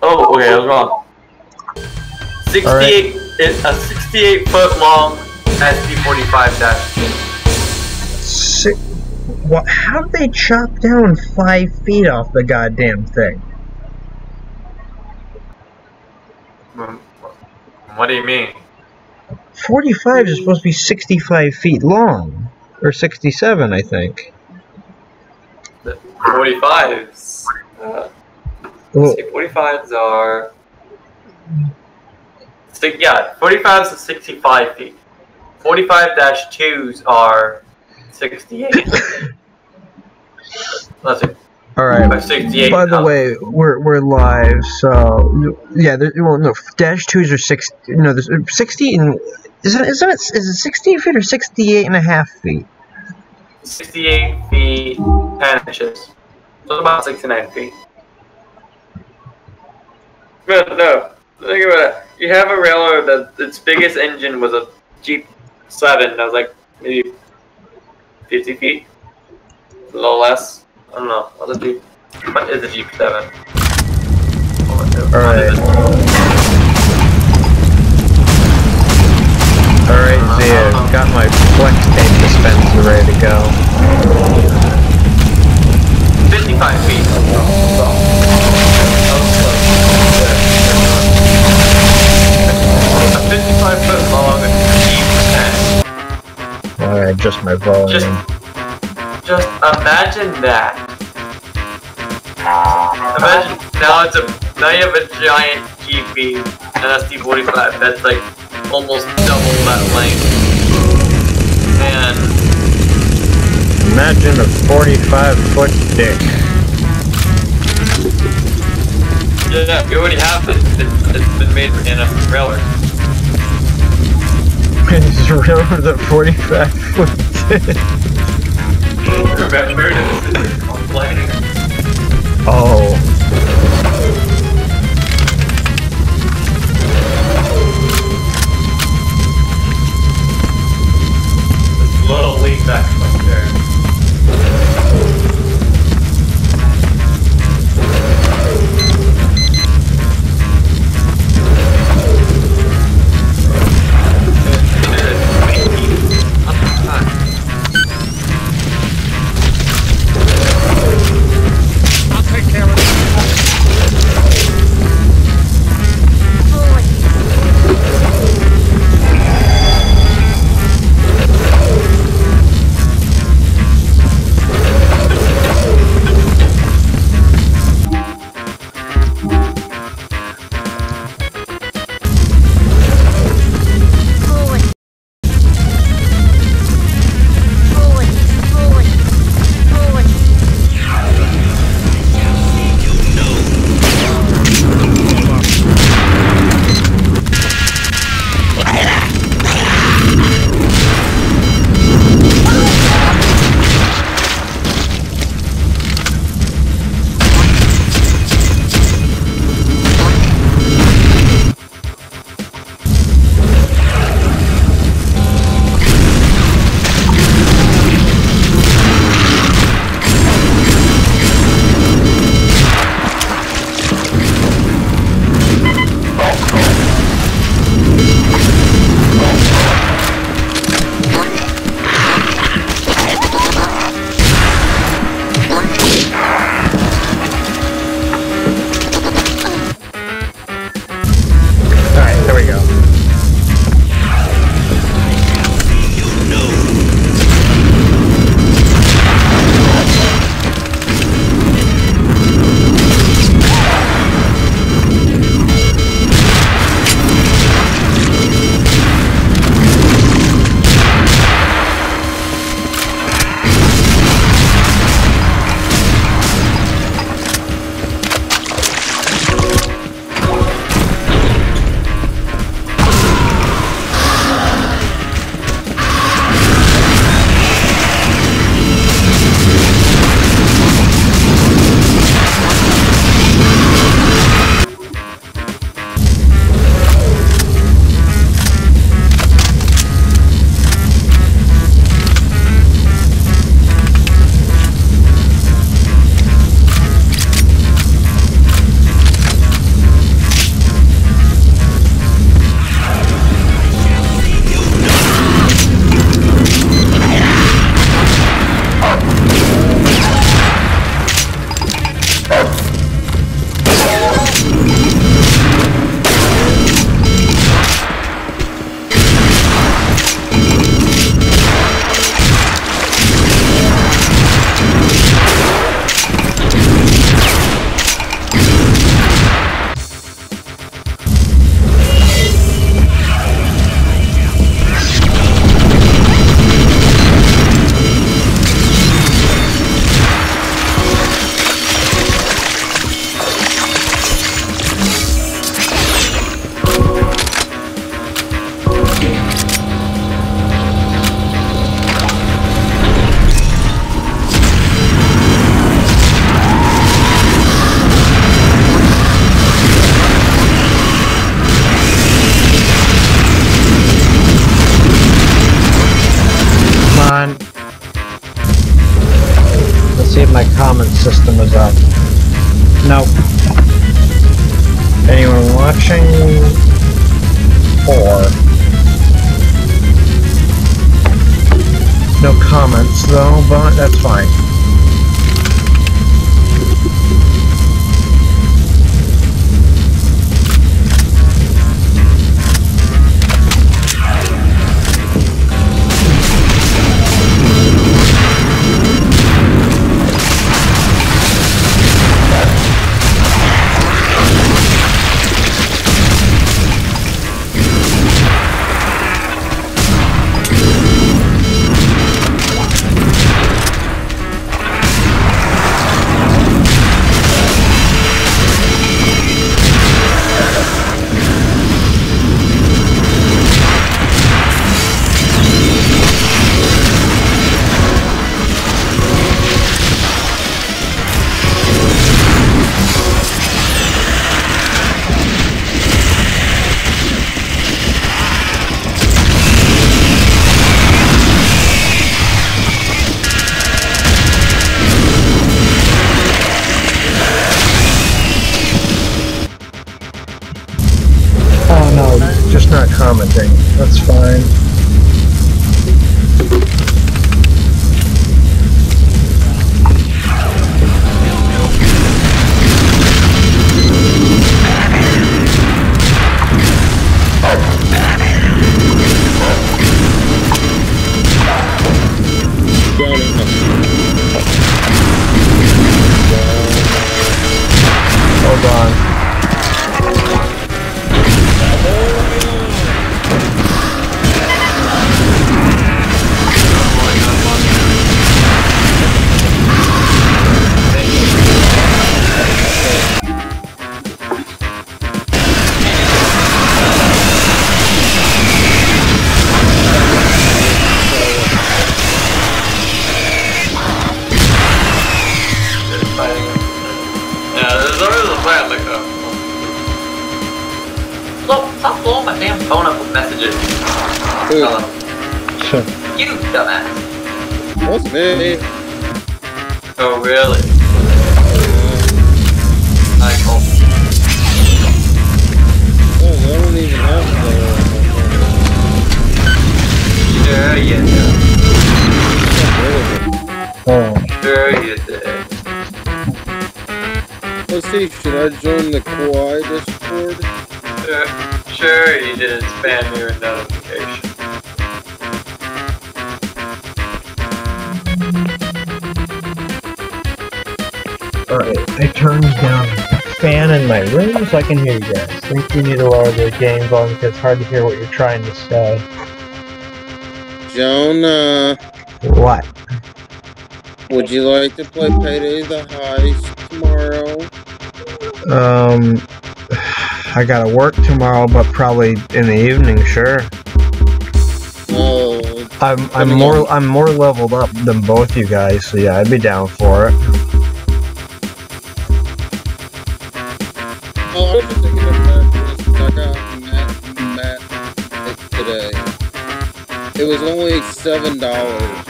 Oh, okay, I was wrong. 68 is a 68-foot long SP45-2. What? How'd they chop down 5 feet off the goddamn thing? What do you mean? 45 is supposed to be 65 feet long. Or 67, I think. The 45s. Well, 45s are... Yeah, 45s are 65 feet. 45-2s are 68. Let's see. alright. 68. By the way, we're live, so yeah. Well, no, -2s are 60. No, there's 60 and is it 68 feet or 68.5 feet? 68 feet 10 inches. So about 69 feet. But no, think about it. You have a railroad that its biggest engine was a Jeep 7 that was like maybe 50 feet. A little less. I don't know. What is a Jeep 7? Alright. Alright, so yeah, got my flex tape dispenser ready to go. 55 feet. A 55-foot long Jeep 10. Alright, adjust my volume. Just imagine that. Imagine now you have a giant GP, an SD45 that's like almost double that length. And imagine a 45-foot dick. Yeah, we already have it. It's been made in a trailer. It's a railroad at 45-foot dick. Remember this is complaining. Oh. This little leak back there. I'll take care of it. on. Let's see if my comment system is up. Nope. Anyone watching? 4. No comments though, but that's fine. Just not commenting. That's fine. Hold on. Stop blowing my damn phone up with messages. Sure. You dumbass. What's me? Oh, really? Michael. Oh, I don't even have Sure you do. Oh. Sure you did. Let's see, should I join the Kauai Discord? Sure you didn't spam your notification. Alright, I turned down the fan in my room so I can hear you guys. I think you need to lower the game volume because it's hard to hear what you're trying to say. Jonah, What? would you like to play Payday the Heist tomorrow? I gotta work tomorrow, but probably in the evening, sure. Oh, I'm more leveled up than both you guys, so yeah, I'd be down for it. Oh, I was just thinking of that. I got Matt today. It was only $7,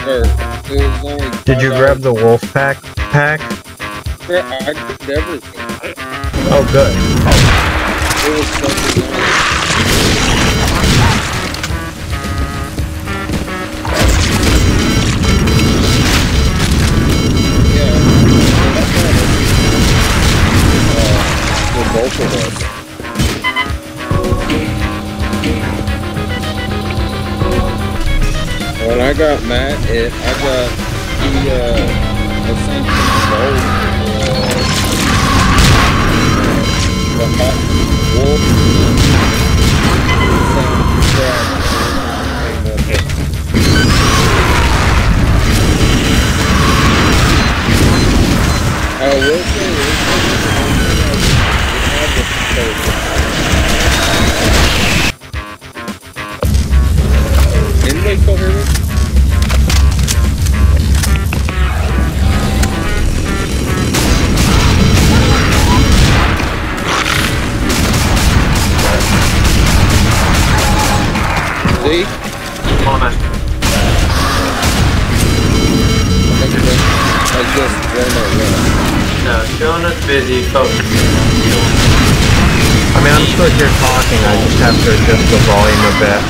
or it was only $5. Did you grab the wolf pack? I grabbed everything. Oh, good. It was something else. Yeah, for both of us. When I got Matt, I got the Ascension Gold. The hot wolf I will say anybody still hear me? See? I guess Jonah left. No, Jonah's busy focusing on I mean, I'm still here talking, I just have to adjust the volume a bit.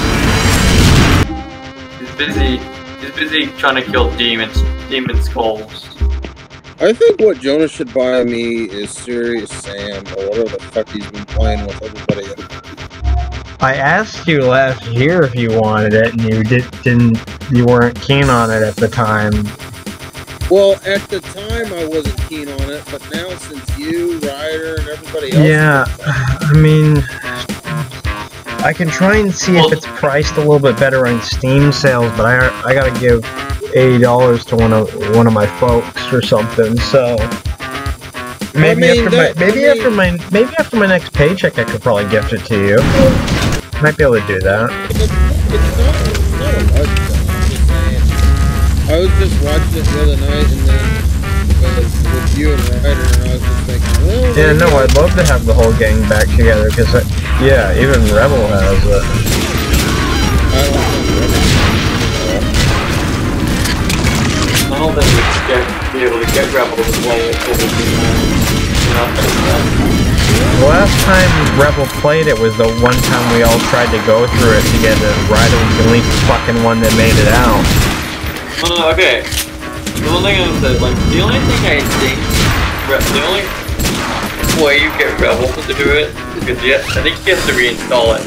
He's busy trying to kill demon skulls. I think what Jonah should buy me is Serious Sam, or whatever the fuck he's been playing with everybody else. I asked you last year if you wanted it, and you weren't keen on it at the time. Well, at the time I wasn't keen on it, but now since you, Ryder, and everybody else... Yeah, I mean... I can try and see if it's priced a little bit better on Steam sales, but I gotta give $80 to one of my folks or something, so... Maybe after my next paycheck I could probably gift it to you. Might be able to do that. It's not a much, I'm just saying. I was just watching it the other night, and then with you and Ryder, and I was just thinking, well... Yeah, no, I'd love to have the whole gang back together, because, yeah, even Rebel has it. I don't think Rebel. I don't think we'd be able to get Rebel to play it because it'd be The last time Rebel played it was the one time we all tried to go through it together. Ryder was the only fucking one that made it out. Okay. The only thing I said, like, the only thing I think, the only way you get Rebel to do it is because I think he has to reinstall it.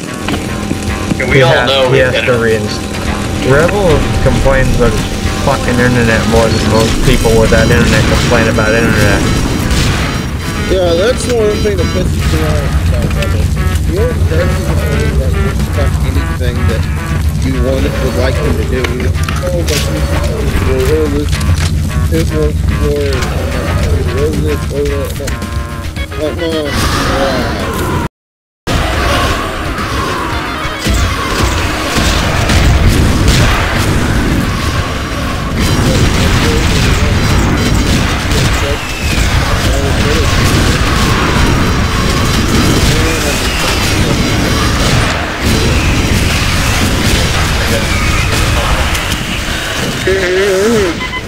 And we all know he has to reinstall. Rebel complains about his fucking internet more than most people with that internet complain about internet. Yeah, that's the one thing that pisses me off about Rebel. The old person is like just about anything that you would like him to do. Oh, but this, it won't work. This,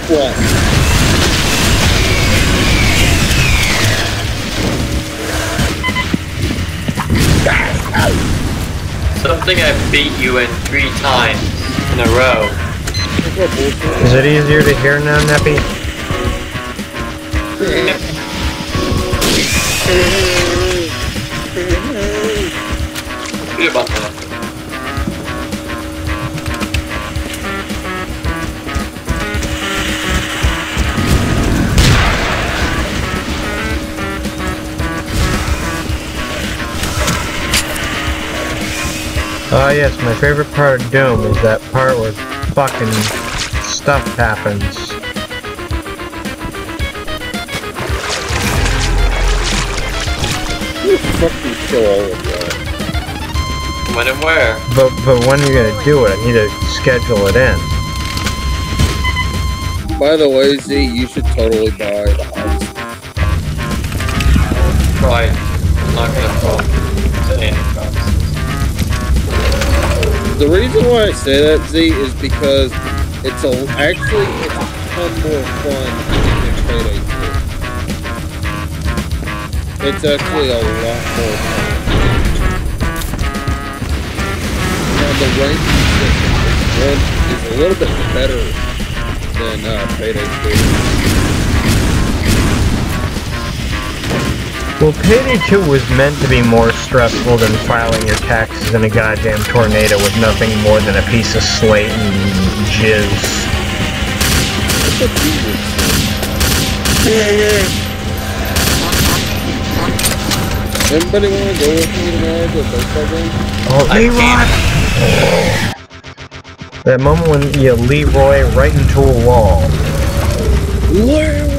What? Something I beat you in 3 times in a row. Is it easier to hear now, Neppy? Good about that. Oh yes, my favorite part of Doom is that part where fucking stuff happens. You fucking kill all of that. When and where? But when are you gonna do it? I need to schedule it in. By the way, Z, you should totally buy the house. Right. I'm not gonna talk to any costs. The reason why I say that, Z, is because it's actually a ton more fun than Pt2. It's actually a lot more fun. Now the ranking system is a little bit better than Pt2. Well, Pt2 was meant to be more stressful than filing your taxes in a goddamn tornado with nothing more than a piece of slate and jizz. Everybody want to go with me tomorrow to a baseball game? Oh, Leroy! That moment when you Leroy right into a wall. Leroy!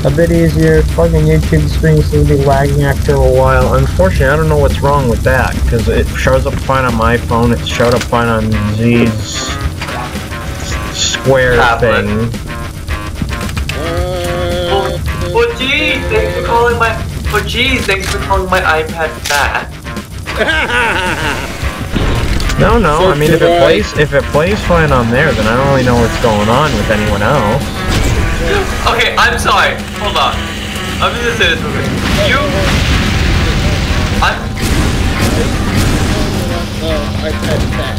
A bit easier. Fucking YouTube stream seems to be lagging after a while. Unfortunately, I don't know what's wrong with that, because it shows up fine on my phone, it showed up fine on Z's square thing. Oh geez, thanks for calling my iPad fat. No, I mean, if it plays fine on there, then I don't really know what's going on with anyone else. Okay, I'm sorry. Hold on. I'm gonna say this real quick. iPad back.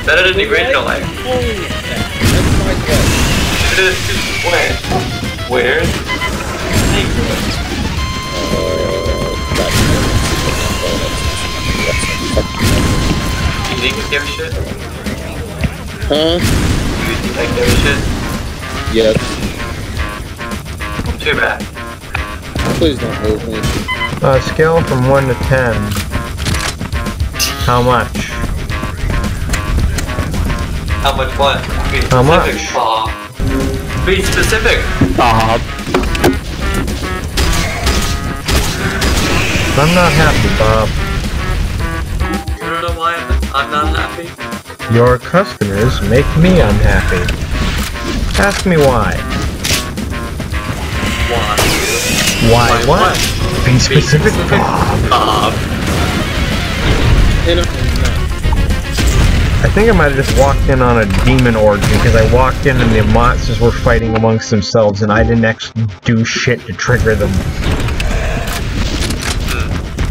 Better than the original life. That's my question. Where? You think you give a shit? Huh? You think I give a shit? Yes. Too bad. Please don't move me. Scale from 1 to 10. How much? How much what? Be specific, How much? Bob. Be specific, Bob. I'm not happy, Bob. You don't know why I'm not happy? Your customers make me unhappy. Ask me why. Why? Why what? Be specific, Bob. I think I might have just walked in on a demon orgy because I walked in and the monsters were fighting amongst themselves and I didn't actually do shit to trigger them.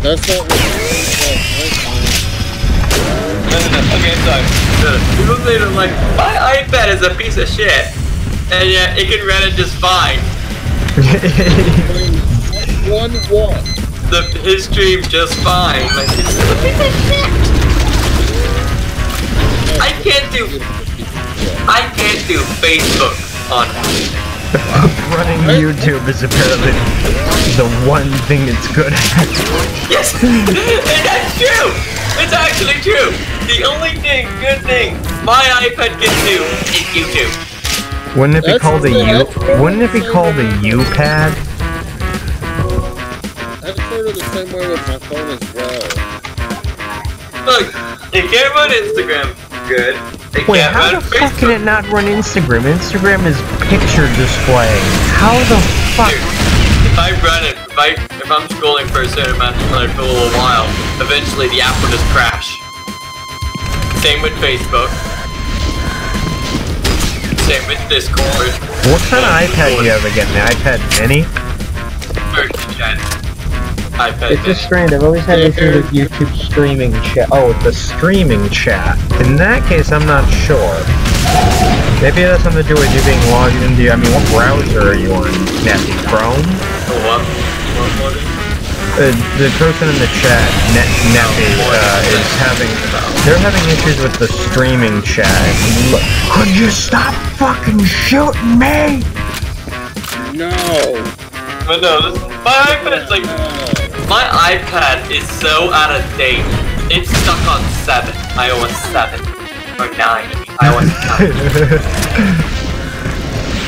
That's not what Okay, sorry. People say that, like, my iPad is a piece of shit, and yet it can run it just fine. One what? His stream just fine. Like, it's a piece of shit. I can't do Facebook on it. Running YouTube is apparently the one thing it's good at. Yes, and that's true. It's actually true. The only good thing my iPad can do is YouTube. Wouldn't it be called a U-pad? That's sort of the same way with my phone as well. Look, it can't run Instagram good. Wait, how the fuck can it not run Instagram? Instagram is picture display. How the fuck? Dude, if I run it, if I'm scrolling for a certain amount of time for a little while, eventually the app will just crash. Same with Facebook. Same with Discord. What kind of iPad do you have again? The iPad Mini? iPad It's just strange. I've always had issues with YouTube streaming chat. Oh, the streaming chat. In that case, I'm not sure. Maybe it has something to do with you being logged into. I mean, what browser are you on? Nasty Chrome? What? The person in the chat, they're having issues with the streaming chat. Could you stop fucking shooting me? No. But no, my iPad is so out of date. It's stuck on 7, iOS 7 or 9, iOS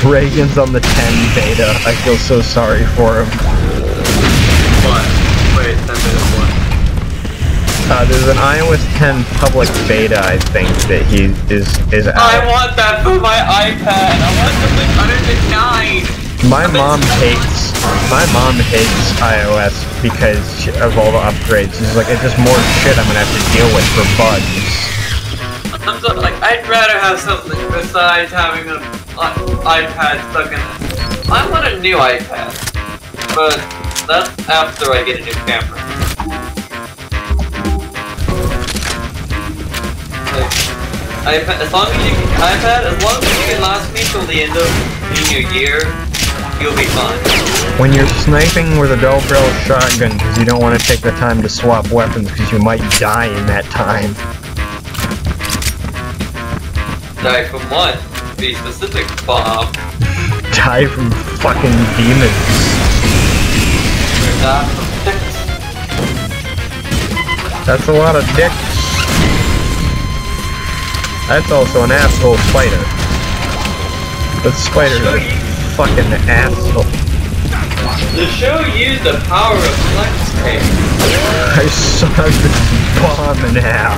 9. Reagan's on the 10 beta. I feel so sorry for him. What? Wait, 10 beta what? There's an iOS 10 public beta, I think, that he is out. I want that for my iPad. I want something other than 9. My mom hates iOS because of all the upgrades. She's like, it's just more shit I'm gonna have to deal with for bugs. I'm so, like, I'd rather have something besides having an iPad stuck in. I want a new iPad, but that's after I get a new camera. Like, as long as you can last me till the end of the new year, you'll be fine. When you're sniping with a double barrel shotgun because you don't want to take the time to swap weapons because you might die in that time. Die from what? Be specific, Bob. Die from fucking demons. Die from dicks. That's a lot of dicks. That's also an asshole spider. That spider's a fucking asshole. The show used the power of flex tape. I saw this bomb in half.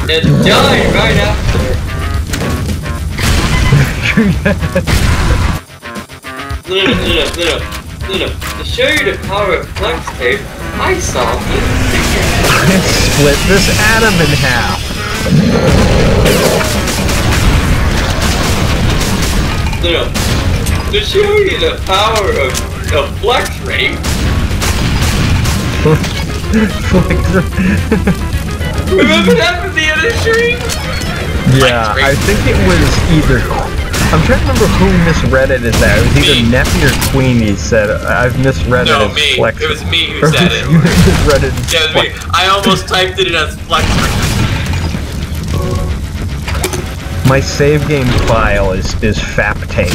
It died right after. No. To show you the power of flex tape, I saw this Split this atom in half. To show you the power of flex rate. Remember that from the other stream? Yeah, I think it was either... I'm trying to remember who misread it as that. It was either Neppy or Queenie said, I've misread it as me. flex. It was me who said it. You misread it as yeah, it was me. I almost typed it in as flex. My save game file is fap tape.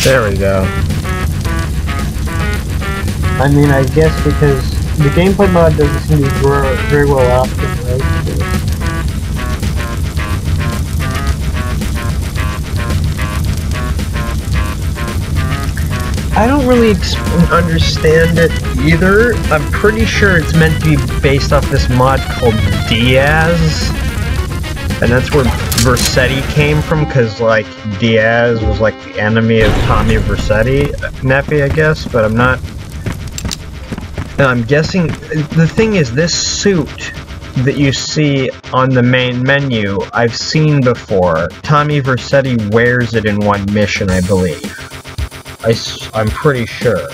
There we go. I mean, I guess because the gameplay mod doesn't seem to be very well opted, right? I don't really understand it either. I'm pretty sure it's meant to be based off this mod called Diaz. And that's where Vercettii came from, because, like, Diaz was, like, the enemy of Tommy Vercettii, Neppy, I guess, but I'm not... And I'm guessing... The thing is, this suit that you see on the main menu, I've seen before. Tommy Vercettii wears it in one mission, I believe. I'm pretty sure.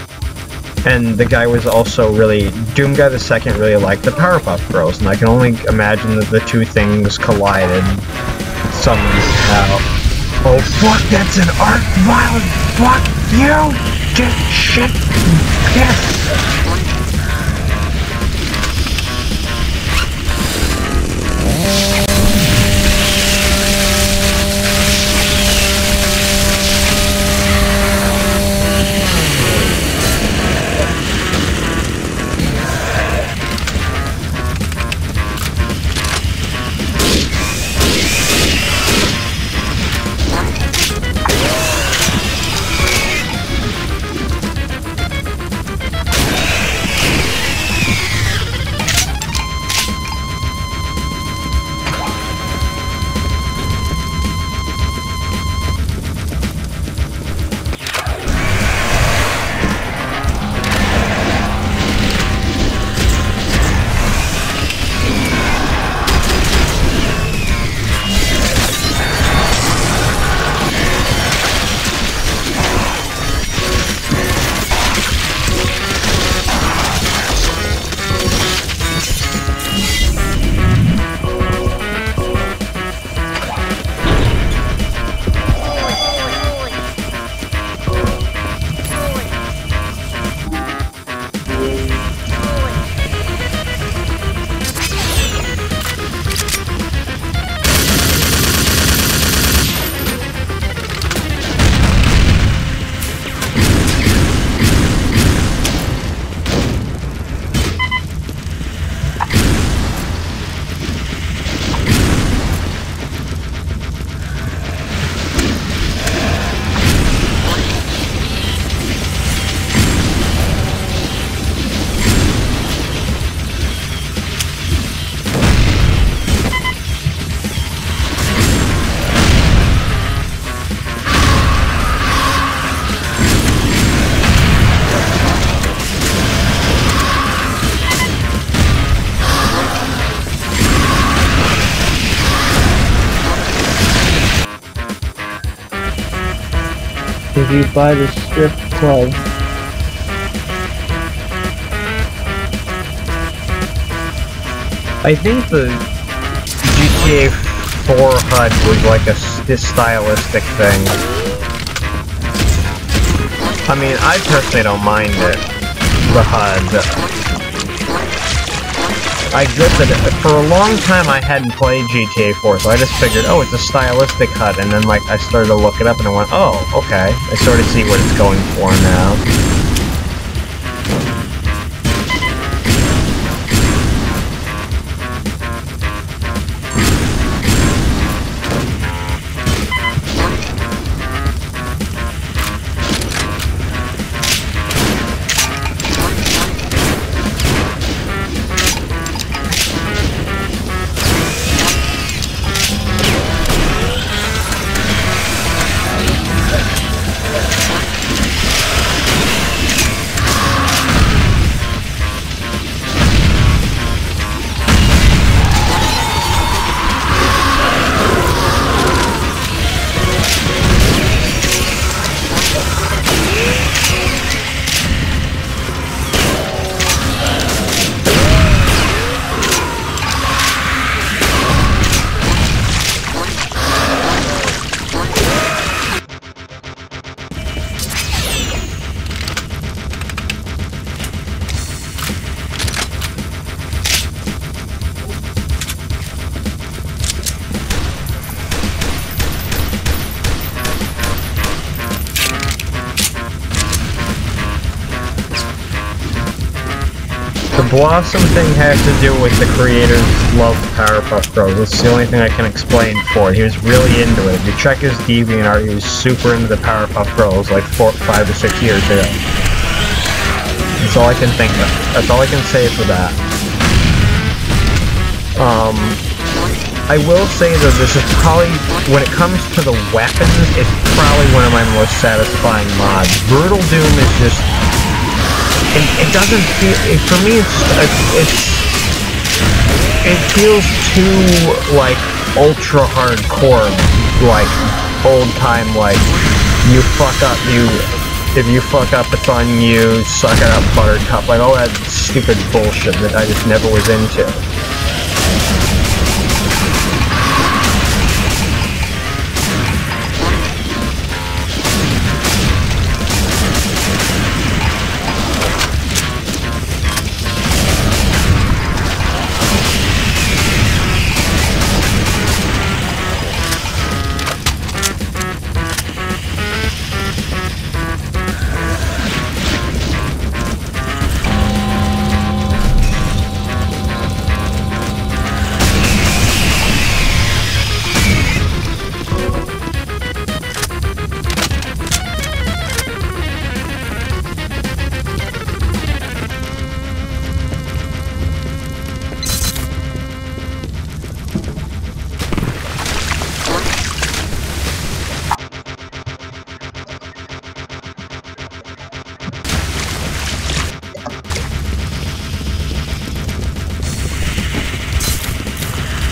And the guy was also really... Doom Guy II really liked the Powerpuff Girls, and I can only imagine that the two things collided somehow. Oh fuck, that's an art violence! Fuck you! Get shit! Yes! If you buy the strip club, I think the GTA 4 HUD was like this stylistic thing. I mean, I personally don't mind it, the HUD. I get that for a long time I hadn't played GTA 4, so I just figured, oh, it's a stylistic HUD, and then like I started to look it up and I went, oh, okay, I sort of see what it's going for now. The Blossom thing has to do with the creators love Powerpuff Girls. That's the only thing I can explain for it. He was really into it. If you check his DeviantArt, he was super into the Powerpuff Girls like 5 or 6 years ago. That's all I can think of. That's all I can say for that. I will say that this is probably, when it comes to the weapons, it's probably one of my most satisfying mods. Brutal Doom is just, it doesn't feel, for me it feels too, like, ultra hardcore, like, old time, like, you fuck up, if you fuck up, it's on you, suck it up, Buttercup, like, all that stupid bullshit that I just never was into.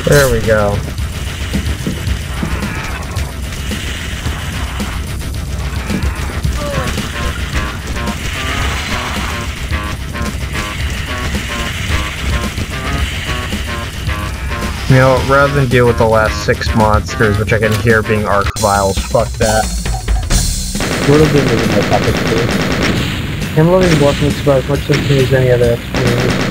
There we go. You know, rather than deal with the last 6 monsters, which I can hear being Arc Vials, fuck that. Brutal Doom is in my topic too. I'm loving Blossom Explore as much as any other experience.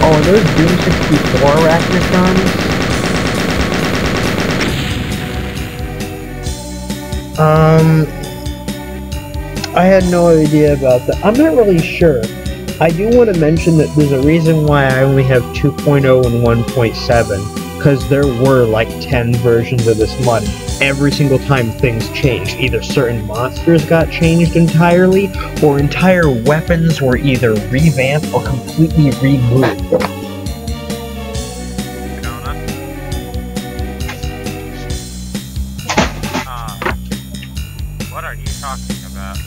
Oh, are those Doom 64 Arachnicons? I had no idea about that. I'm not really sure. I do want to mention that there's a reason why I only have 2.0 and 1.7, because there were like 10 versions of this mod. Every single time things changed, either certain monsters got changed entirely, or entire weapons were either revamped or completely removed. What are you talking about?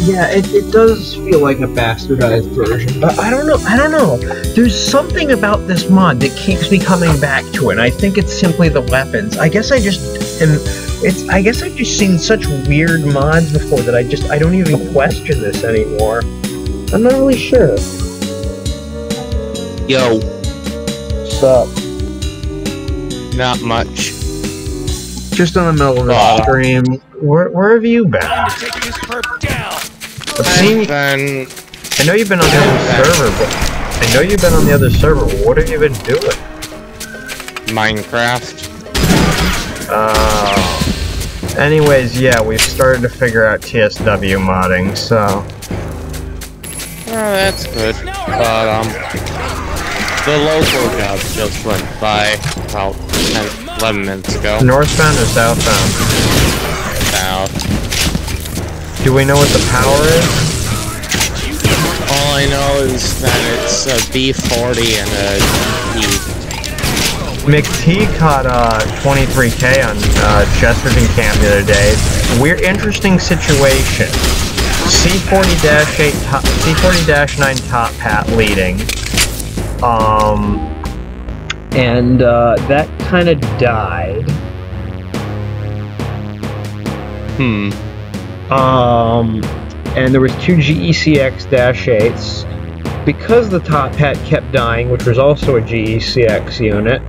Yeah, it does feel like a bastardized version, but I don't know. There's something about this mod that keeps me coming back to it, and I think it's simply the weapons. I guess I've just seen such weird mods before that I don't even question this anymore. I'm not really sure. Yo, What's up? not much. Just in the middle of the stream. Where have you been? I've been... I know you've been on the other server, but I know you've been on the other server. What have you been doing? Minecraft. Anyways, yeah, we've started to figure out TSW modding, so... Oh, that's good. But, the local job just went by about 10, 11 minutes ago. Northbound or southbound? South. Do we know what the power is? All I know is that it's a B40 and a E. McT caught 23k on Chesterton Camp the other day. Weird, interesting situation. C40-8, C40-9 top hat leading. And that kind of died. And there was 2 GECX-8s. Because the top hat kept dying, which was also a GECX unit,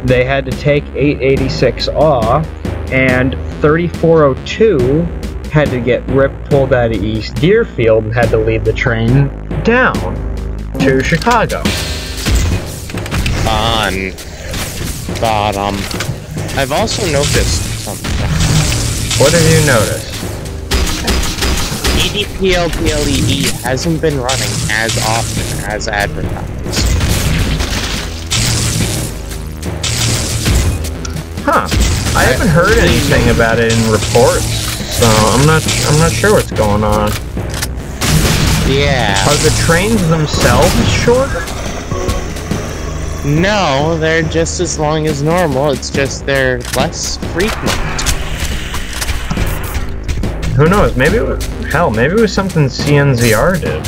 they had to take 886 off, and 3402 had to get pulled out of East Deerfield and had to lead the train down to Chicago. Fun. But, I've also noticed something. What have you noticed? EDPLPLED hasn't been running as often as advertised. Huh. I haven't heard anything about it in reports, so I'm not sure what's going on. Yeah. Are the trains themselves shorter? No, they're just as long as normal, it's just they're less frequent. Who knows? Maybe it was, hell, maybe it was something CNZR did.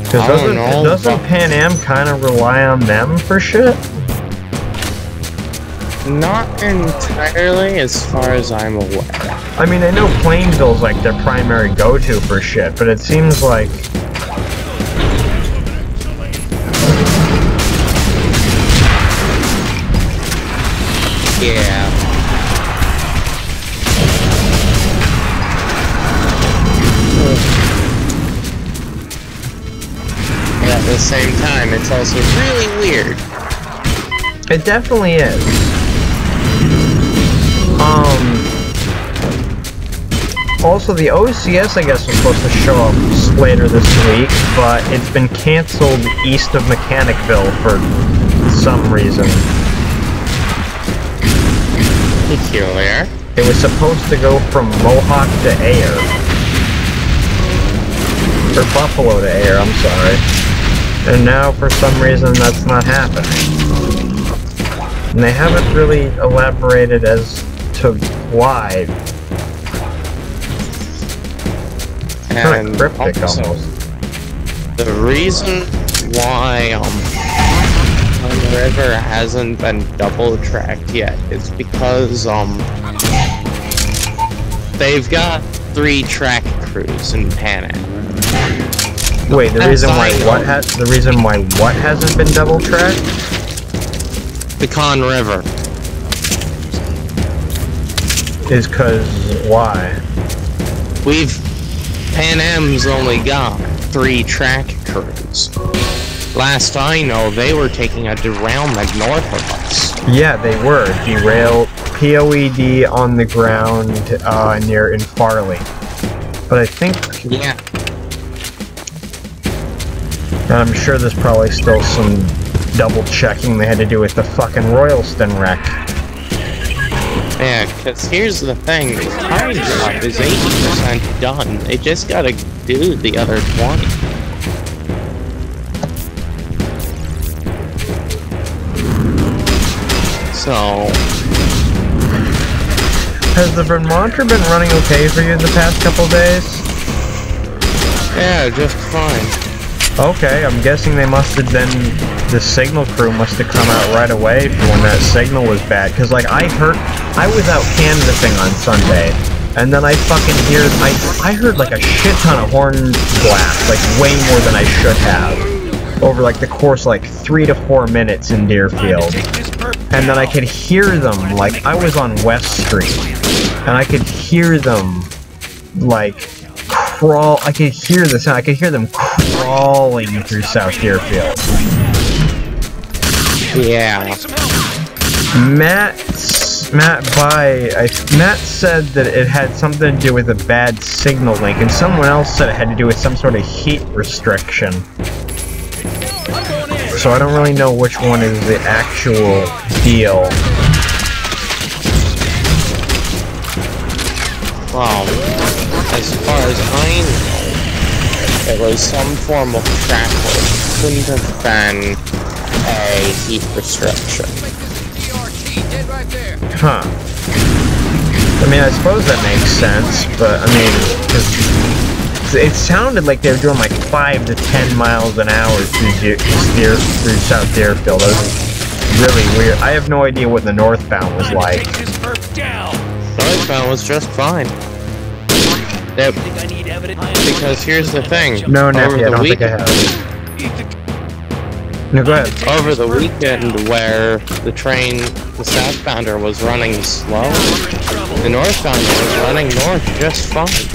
Because doesn't Pan Am kind of rely on them for shit? Not entirely, as far as I'm aware. I mean, I know Plainville's like their primary go-to for shit, but it seems like... Yeah. At the same time, it's also really weird. It definitely is. Also, the OCS, I guess, was supposed to show up later this week, but it's been canceled east of Mechanicville for some reason. Peculiar. It was supposed to go from Mohawk to Ayer. Or Buffalo to Ayer, I'm sorry. And now, for some reason, that's not happening. And they haven't really elaborated as to why. Kind of cryptic almost. The reason why the river hasn't been double tracked yet is because they've got 3 track crews in Pan Am. Wait, the reason why what hasn't been double tracked? The Con River. Is cause why? Pan Am's only got 3 track crews. Last I know, they were taking a derailment north of us. Yeah, they were. Derailed POED on the ground in Farley. But I think... Yeah. I'm sure there's probably still some double checking they had to do with the fucking Royalston wreck. Yeah, because here's the thing, the time job is 80% done. They just gotta do the other 20. So... Has the Vermonter been running okay for you the past couple days? Yeah, just fine. Okay, I'm guessing they must have been, the signal crew must have come out right away for when that signal was bad. Cause like I was out canvassing on Sunday, and then I fucking I heard like a shit ton of horn blasts, like way more than I should have, over like the course like 3 to 4 minutes in Deerfield. And then I could hear them, like I was on West Street, and I could hear them like I could hear the sound. I could hear them crawling through South Deerfield. Yeah. Matt said that it had something to do with a bad signal link, and someone else said it had to do with some sort of heat restriction. So I don't really know which one is the actual deal. Wow. As far as I know, it was some form of track work. Couldn't have been a heat restriction. Huh. I mean, I suppose that makes sense, but I mean, 'cause it sounded like they were doing like 5 to 10 miles an hour through South Deerfield. That was really weird. I have no idea what the northbound was like. Northbound was just fine. Yep. Because here's the thing. No, Nappy, I don't think I have. No, go ahead. Over the weekend where the train, the southbounder was running slow, the northbounder was running north just fine.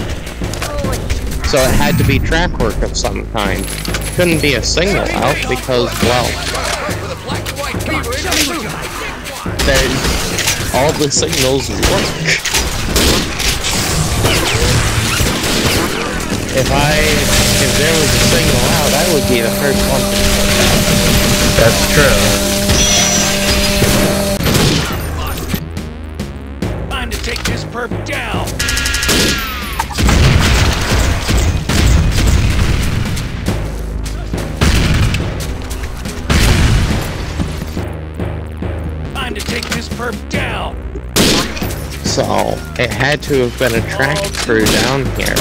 So it had to be track work of some kind. Couldn't be a signal out because, well, all the signals work. If there was a signal out, I would be the first one to put that. That's true. Time to take this perp down. Time to take this perp down. So, it had to have been a track crew down here.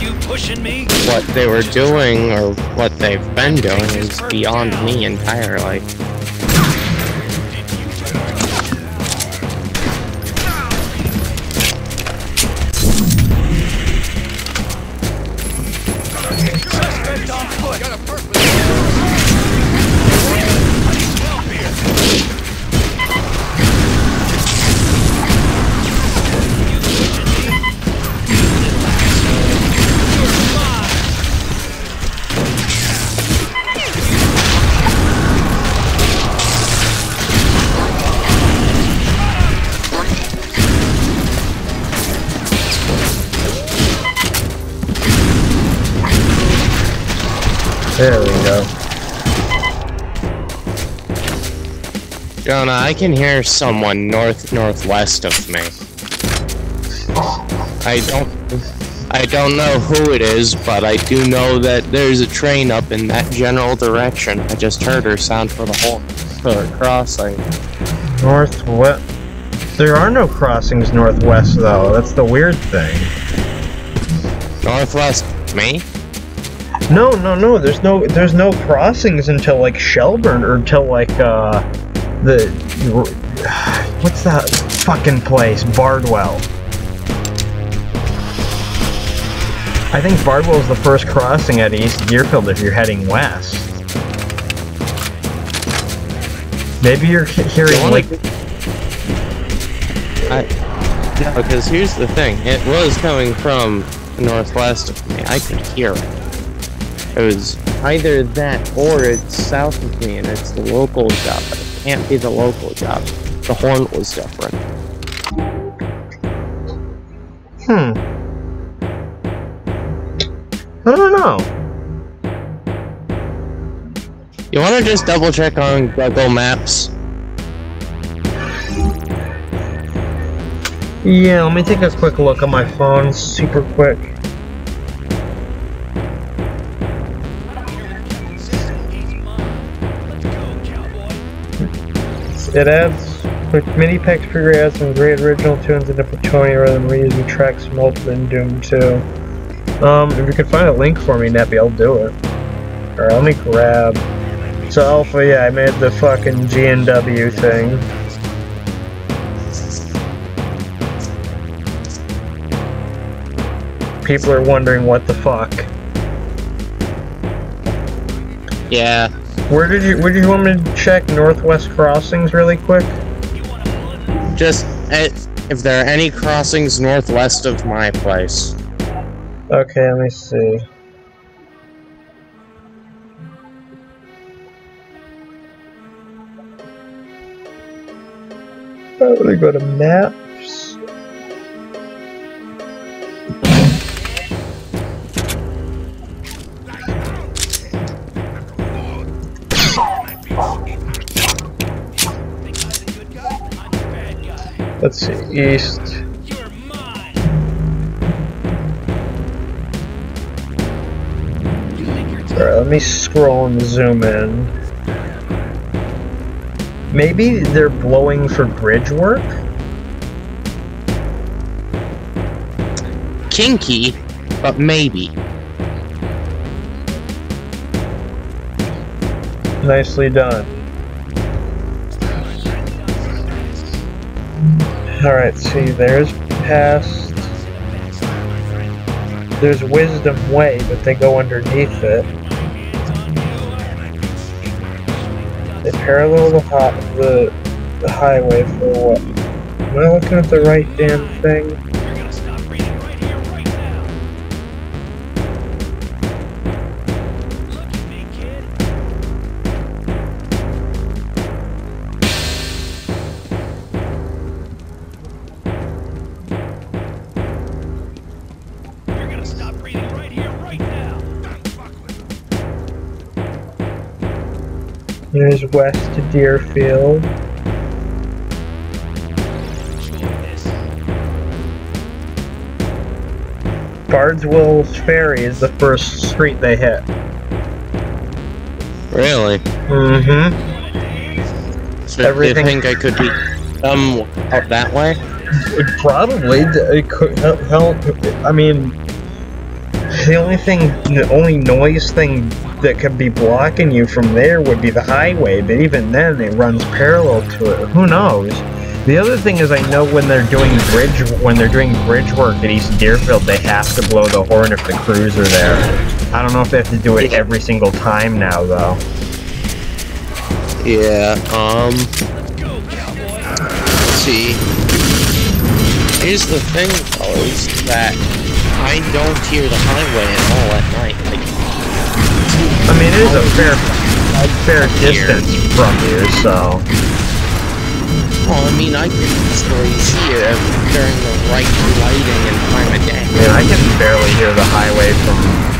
You pushing me? What they were doing, or what they've been doing, is beyond me entirely. Suspect on foot. Got a purpose. There we go. Jonah, I can hear someone northwest of me. I don't know who it is, but I do know that there's a train up in that general direction. I just heard her sound for the crossing. Northwest. There are no crossings northwest, though. That's the weird thing. Northwest me? No. There's no crossings until like Shelburne or until like what's that fucking place? Bardwell. I think Bardwell's the first crossing at East Deerfield if you're heading west. Maybe you're hearing like. Because here's the thing, it was coming from northwest of me. I could hear it. It was either that or it's south of me and it's the local job. But it can't be the local job. The horn was different. I don't know. You want to just double check on Google Maps? Yeah, let me take a quick look on my phone, super quick. It adds Put mini packs pre-grade some great original tunes into Plutonia rather than reusing tracks from Ultimate and Doom 2. If you could find a link for me, Neppy, I'll do it. Alright, let me grab. So Alpha, yeah, I made the fucking GNW thing. People are wondering what the fuck. Yeah. Where did you want me to check Northwest Crossings really quick? Just if there are any crossings northwest of my place. Okay, let me see. Probably go to maps. Let's see, east. Alright, let me scroll and zoom in. Maybe they're blowing for bridge work? Kinky, but maybe. Nicely done. Alright, see, there's past. There's Wisdom Way, but they go underneath it. They parallel the highway for what? Am I looking at the right damn thing? There's west to Deerfield. Bardswell's Ferry is the first street they hit. Really? Mm-hmm. So everything. Do you think I could be up that way? Probably. It could help. I mean, the only noise thing that could be blocking you from there would be the highway, but even then it runs parallel to it. Who knows? The other thing is, I know when they're doing bridge work at East Deerfield, they have to blow the horn if the crews are there. I don't know if they have to do it every single time now, though. Yeah. Let's see. Here's the thing, fellas, that I don't hear the highway at all at night. Like, I mean, it is a fair distance from you, so. Well, I mean, I can easily see it during the right lighting and time of day. I mean, I can barely hear the highway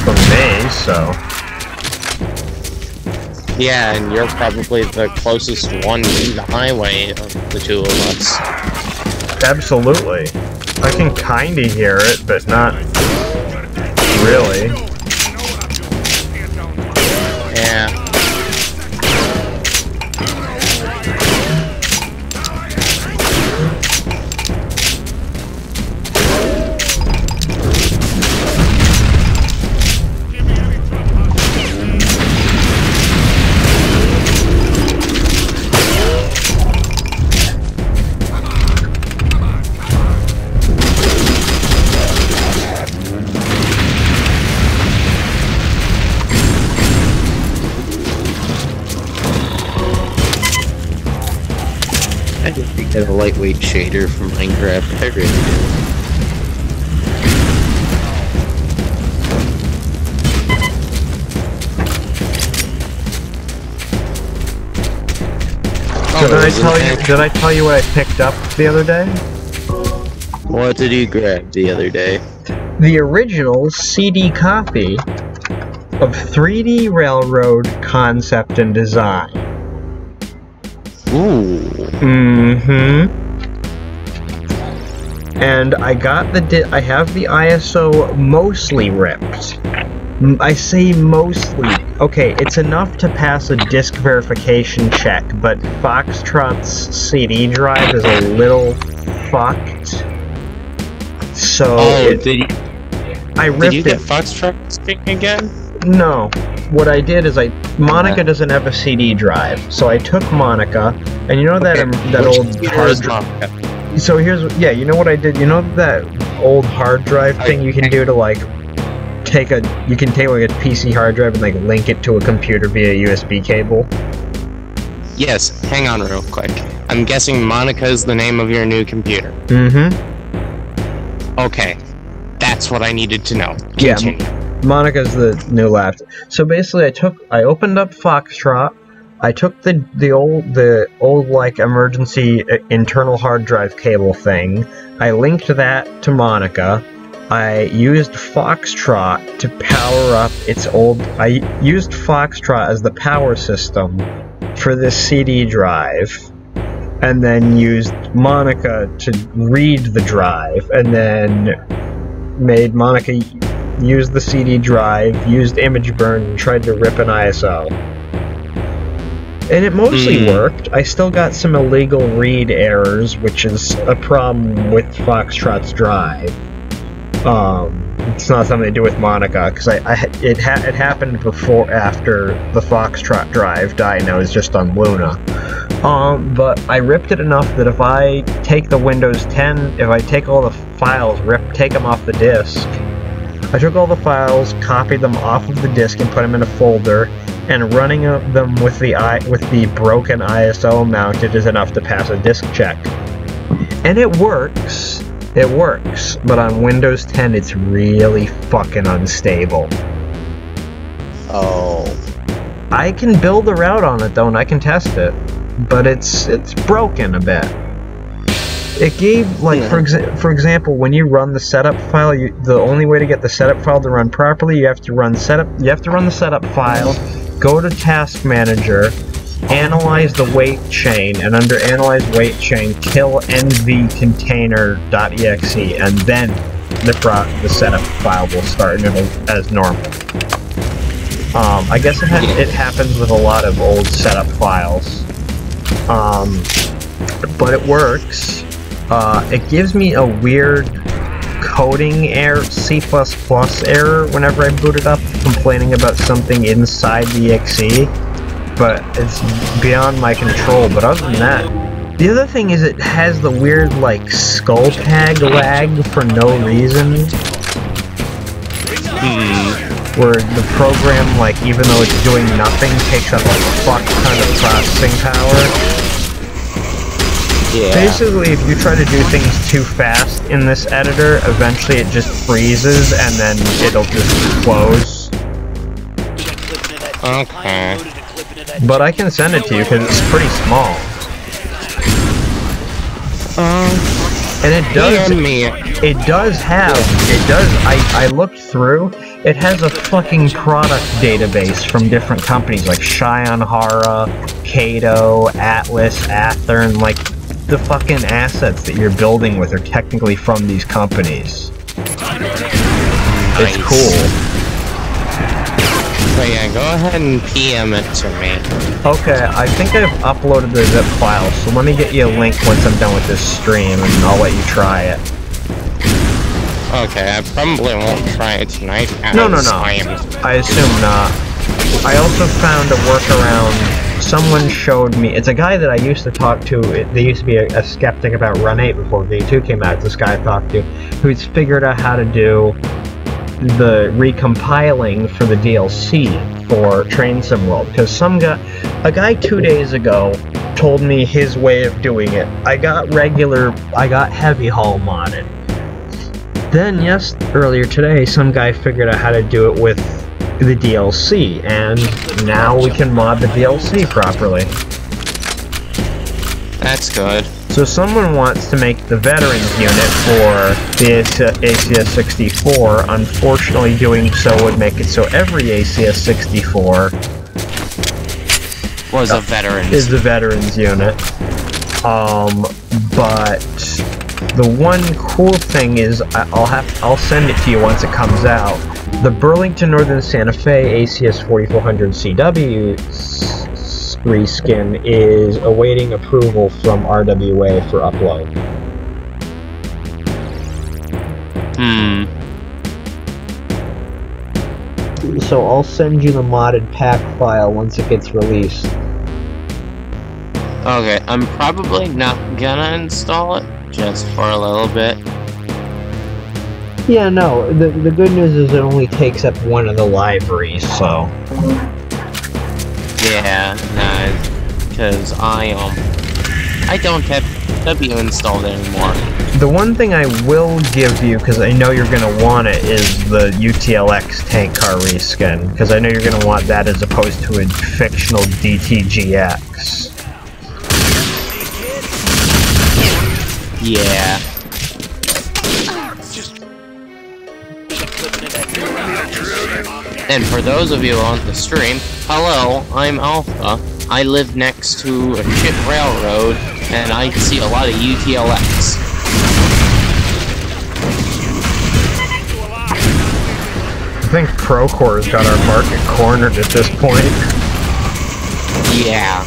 from me, so. Yeah, and you're probably the closest one to the highway of the two of us. Absolutely. I can kinda hear it, but not really. Yeah. I didn't get a lightweight shader from Minecraft. I really did. Did I tell you what I picked up the other day? What did you grab the other day? The original CD copy of 3D Railroad Concept and Design. Ooh. Mm-hmm. And I got I have the ISO mostly ripped. I say mostly. Okay, it's enough to pass a disk verification check, but Foxtrot's CD drive is a little fucked. So I ripped did you get it. Foxtrot stick again? No. What I did is Monica doesn't have a CD drive, so I took Monica, and you know that old hard drive. So you know what I did? You know that old hard drive thing you can do to like take like a PC hard drive and like link it to a computer via USB cable? Yes. Hang on real quick. I'm guessing Monica is the name of your new computer. Mm-hmm. Okay. That's what I needed to know. Continue. Yeah. Monica's the new laptop. So basically, I opened up Foxtrot. I took the old like emergency internal hard drive cable thing. I linked that to Monica. I used Foxtrot to power up its old. I used Foxtrot as the power system for this CD drive, and then used Monica to read the drive, and then made Monica used the CD drive, used image burn, and tried to rip an ISO. And it mostly worked. I still got some illegal read errors, which is a problem with Foxtrot's drive. It's not something to do with Monica, because it happened after the Foxtrot drive died, and I was just on Luna. But I ripped it enough that if I take the Windows 10, if I take all the files, take them off the disk, I took all the files, copied them off of the disk, and put them in a folder, and running them with the broken ISO mounted is enough to pass a disk check. And it works. It works, but on Windows 10 it's really fucking unstable. Oh. I can build a route on it though, and I can test it, but it's broken a bit. It gave, like, for example, when you run the setup file, the only way to get the setup file to run properly, you have to run the setup file, go to Task Manager, analyze the weight chain, and under Analyze Weight Chain, kill nvcontainer.exe, and then the setup file will start as normal. I guess it happens with a lot of old setup files. But it works. It gives me a weird coding error, C++ error whenever I boot it up, complaining about something inside the exe, but it's beyond my control. But other than that, the other thing is it has the weird, like, skull tag lag for no reason, where the program, like, even though it's doing nothing, takes up a fuck ton of processing power. Yeah. Basically, if you try to do things too fast in this editor, eventually it just freezes and then it'll just close. Okay. But I can send it to you because it's pretty small. And I looked through, it has a fucking product database from different companies like Shionhara, Kato, Atlas, Athern, like, the fucking assets that you're building with are technically from these companies. It's cool. So yeah, go ahead and PM it to me. Okay, I think I've uploaded the zip file, so let me get you a link once I'm done with this stream, and I'll let you try it. Okay, I probably won't try it tonight. No. I assume not. I also found a workaround. Someone showed me, it's a guy that I used to talk to, they used to be a skeptic about Run 8 before V2 came out, this guy I talked to, who's figured out how to do the recompiling for the DLC for Train Sim World, because a guy 2 days ago told me his way of doing it. I got heavy haul modded. Then earlier today, some guy figured out how to do it with the DLC, and now we can mod the DLC properly. That's good. So someone wants to make the Veterans unit for the ACS-64. Unfortunately, doing so would make it so every ACS-64 is the Veterans unit. But the one cool thing is, I'll send it to you once it comes out. The Burlington Northern Santa Fe ACS 4400 CW reskin is awaiting approval from RWA for upload. So I'll send you the modded pack file once it gets released. Okay, I'm probably not gonna install it, just for a little bit. Yeah, no, the good news is it only takes up one of the libraries, so... Yeah, no, because I don't have W installed anymore. The one thing I will give you, because I know you're gonna want it, is the UTLX tank car reskin, because I know you're gonna want that as opposed to a fictional DTGX. Yeah. And for those of you on the stream, hello, I'm Alpha. I live next to a shit railroad, and I see a lot of UTLX. I think Procore's got our market cornered at this point. Yeah.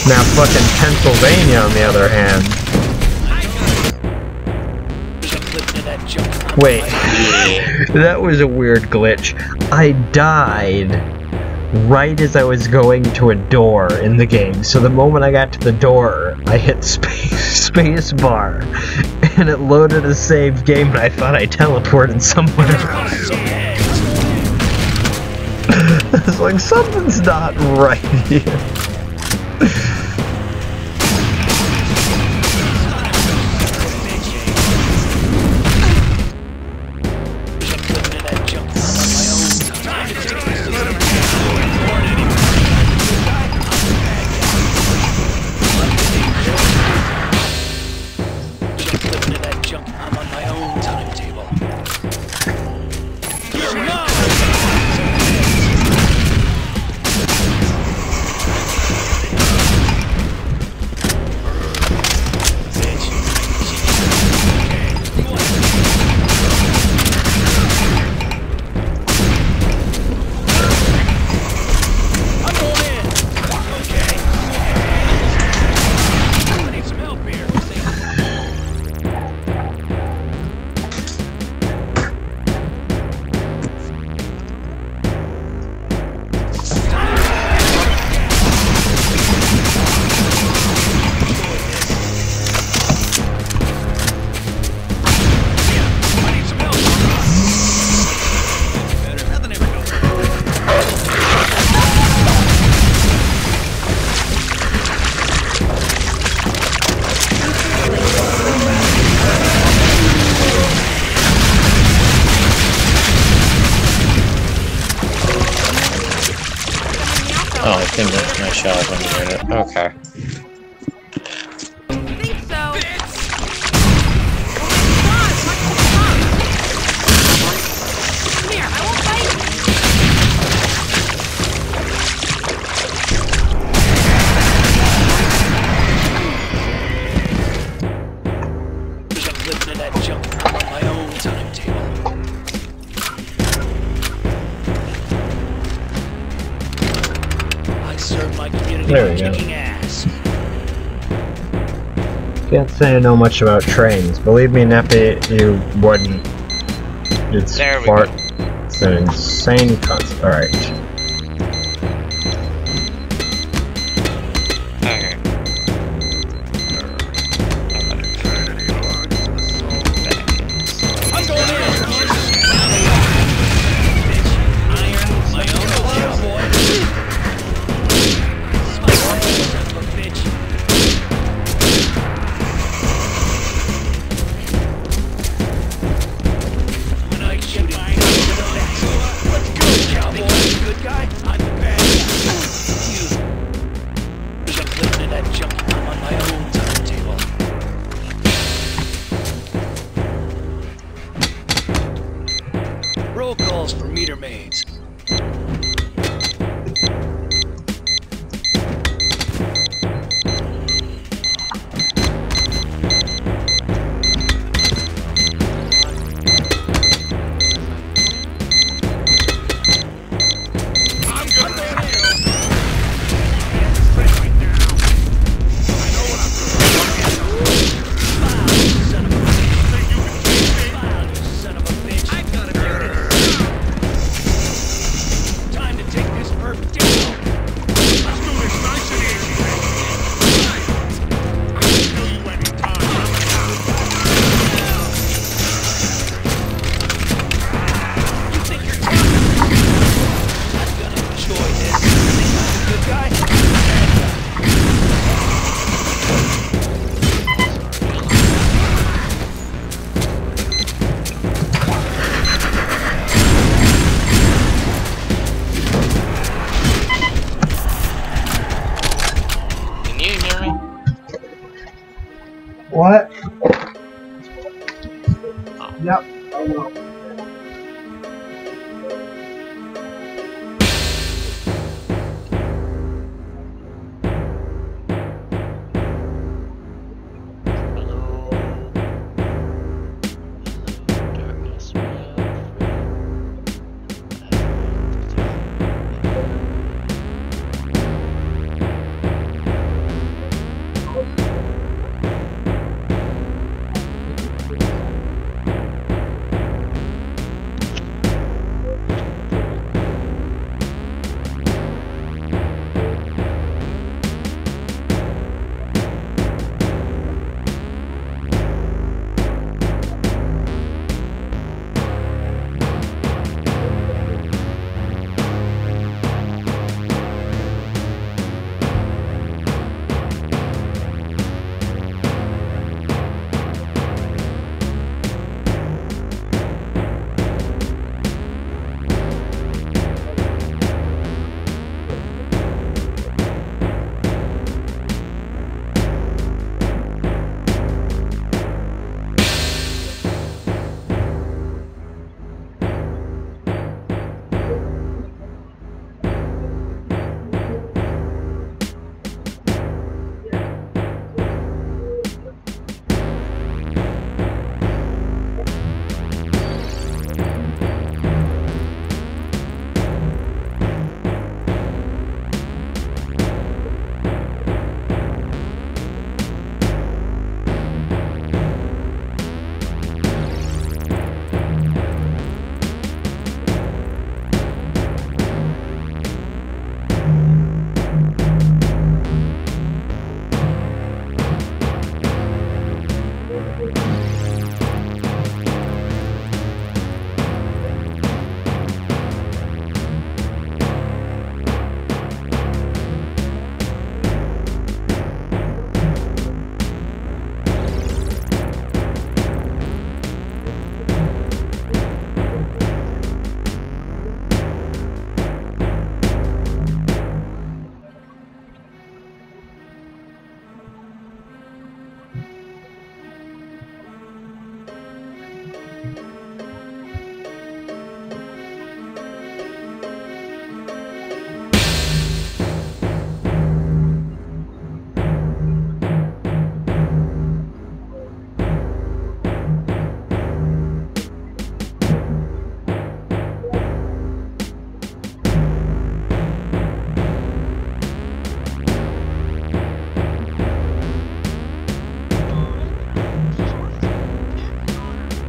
Now fucking Pennsylvania, on the other hand. Wait, that was a weird glitch. I died right as I was going to a door in the game. So the moment I got to the door, I hit space bar, and it loaded a saved game, and I thought I teleported somewhere. I was like, something's not right here. Oh, I think that's my shot on the unit. Okay. I think so. Come here, I won't fight. I'm living in that junk on my own timetable. Serve my community There we by go. kicking ass. Can't say I know much about trains. Believe me, Neppy, you wouldn't. It's There we far. go. It's an insane concept. Alright. Okay. I'm going in. Iron, my own cowboy. Bitch. When I shoot it, let's go, cowboy. Good guy, I'm the bad guy. You. I'm living in that junk. I'm on my own timetable. Roll calls for meter maids. What? Yep. I will.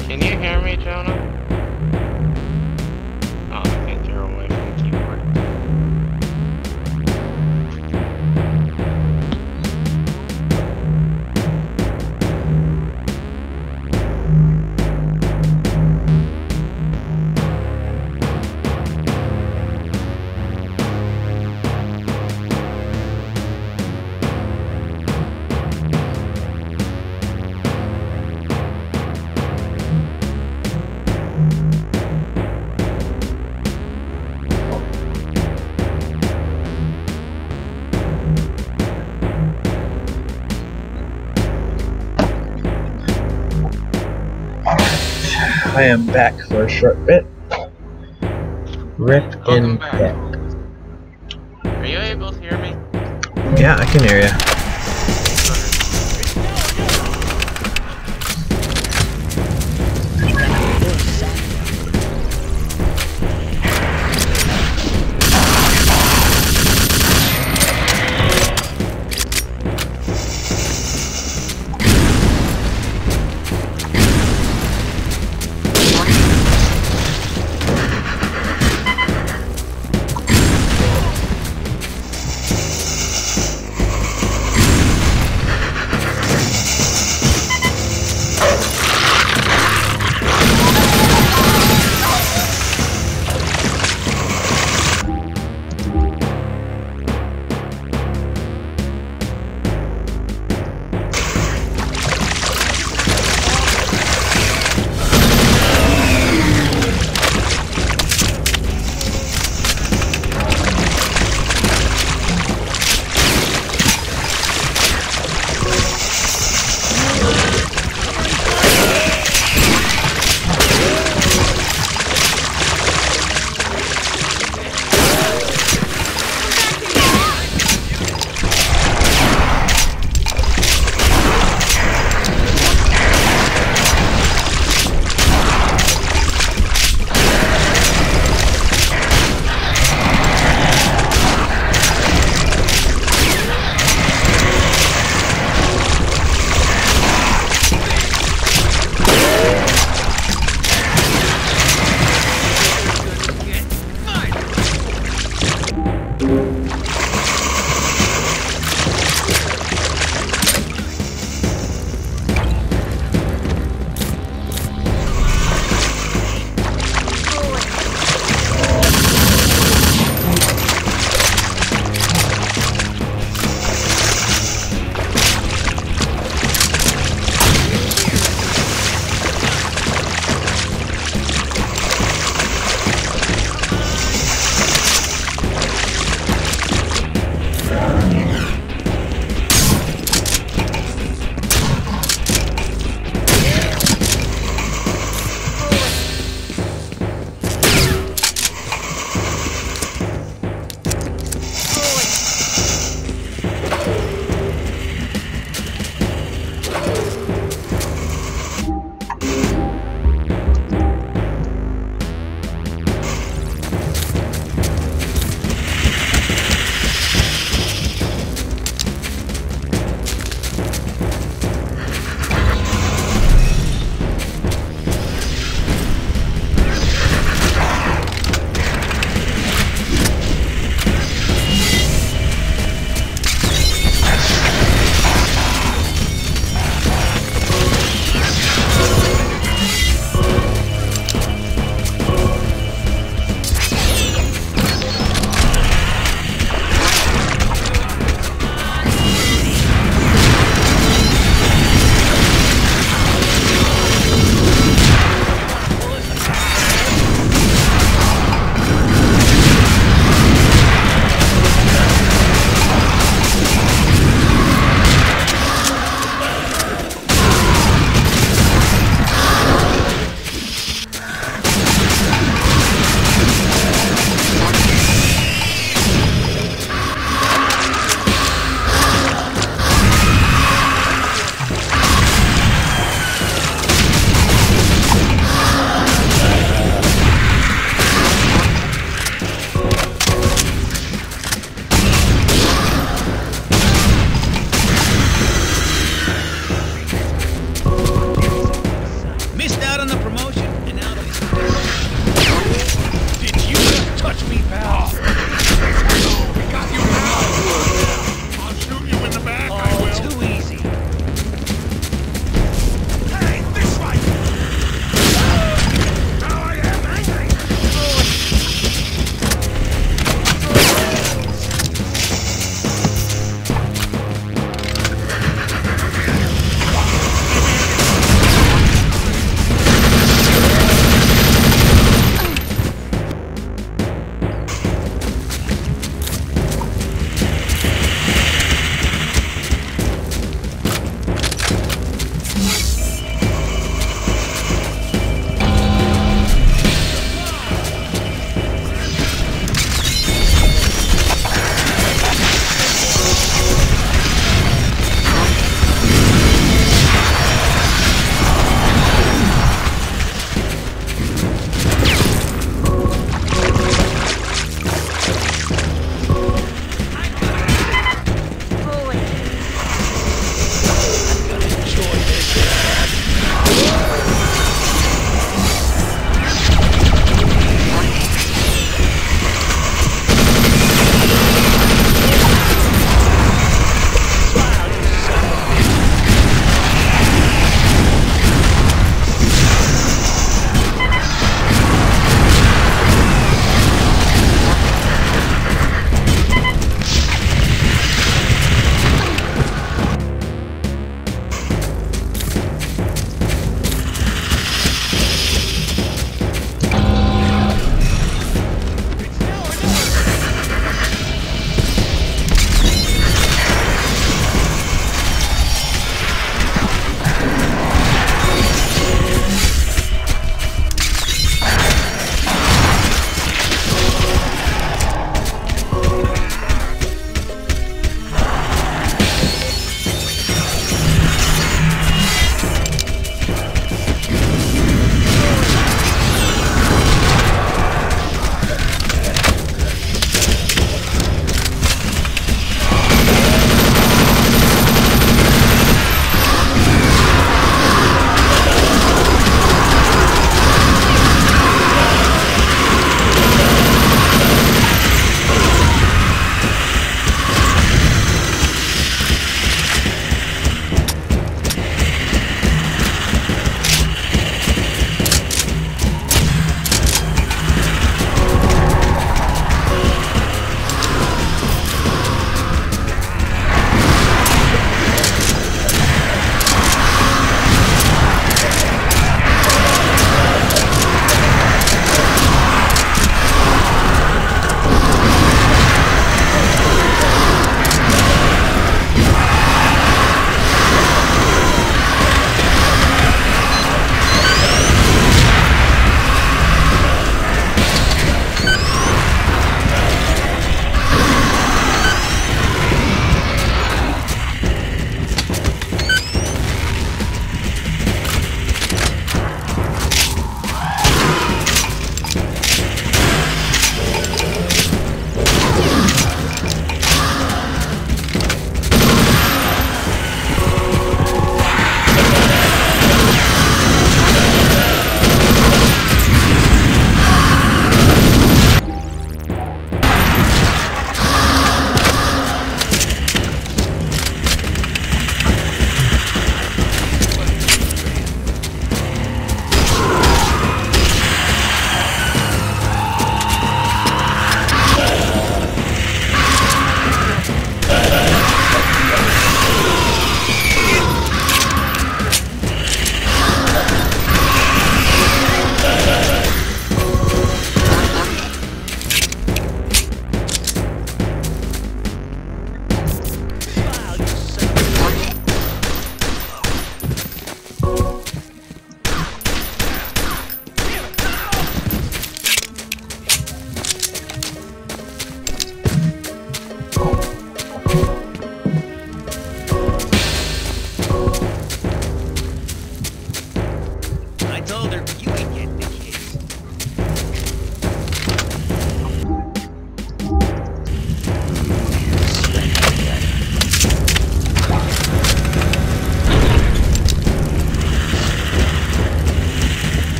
Can you hear me, Jonah? Oh, I think you're away from the keyboard. I am back for a short bit. Rip in Welcome back. deck. Are you able to hear me? Yeah, I can hear you.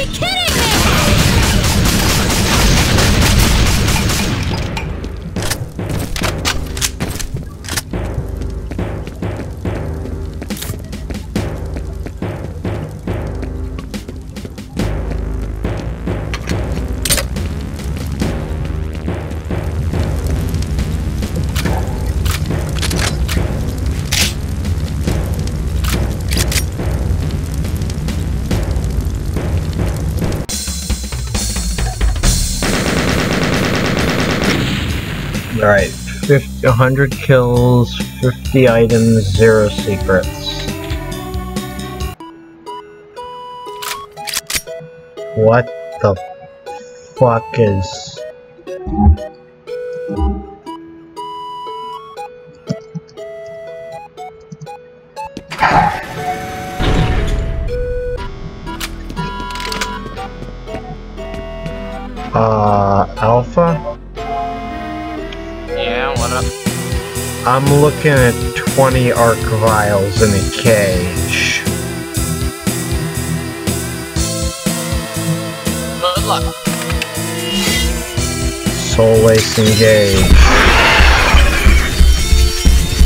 be kidding me! Alright, 100 kills, 50 items, 0 secrets. What the fuck is... Alpha? Yeah, what up? I'm looking at 20 arc vials in a cage. Good luck. Soul Lace engage.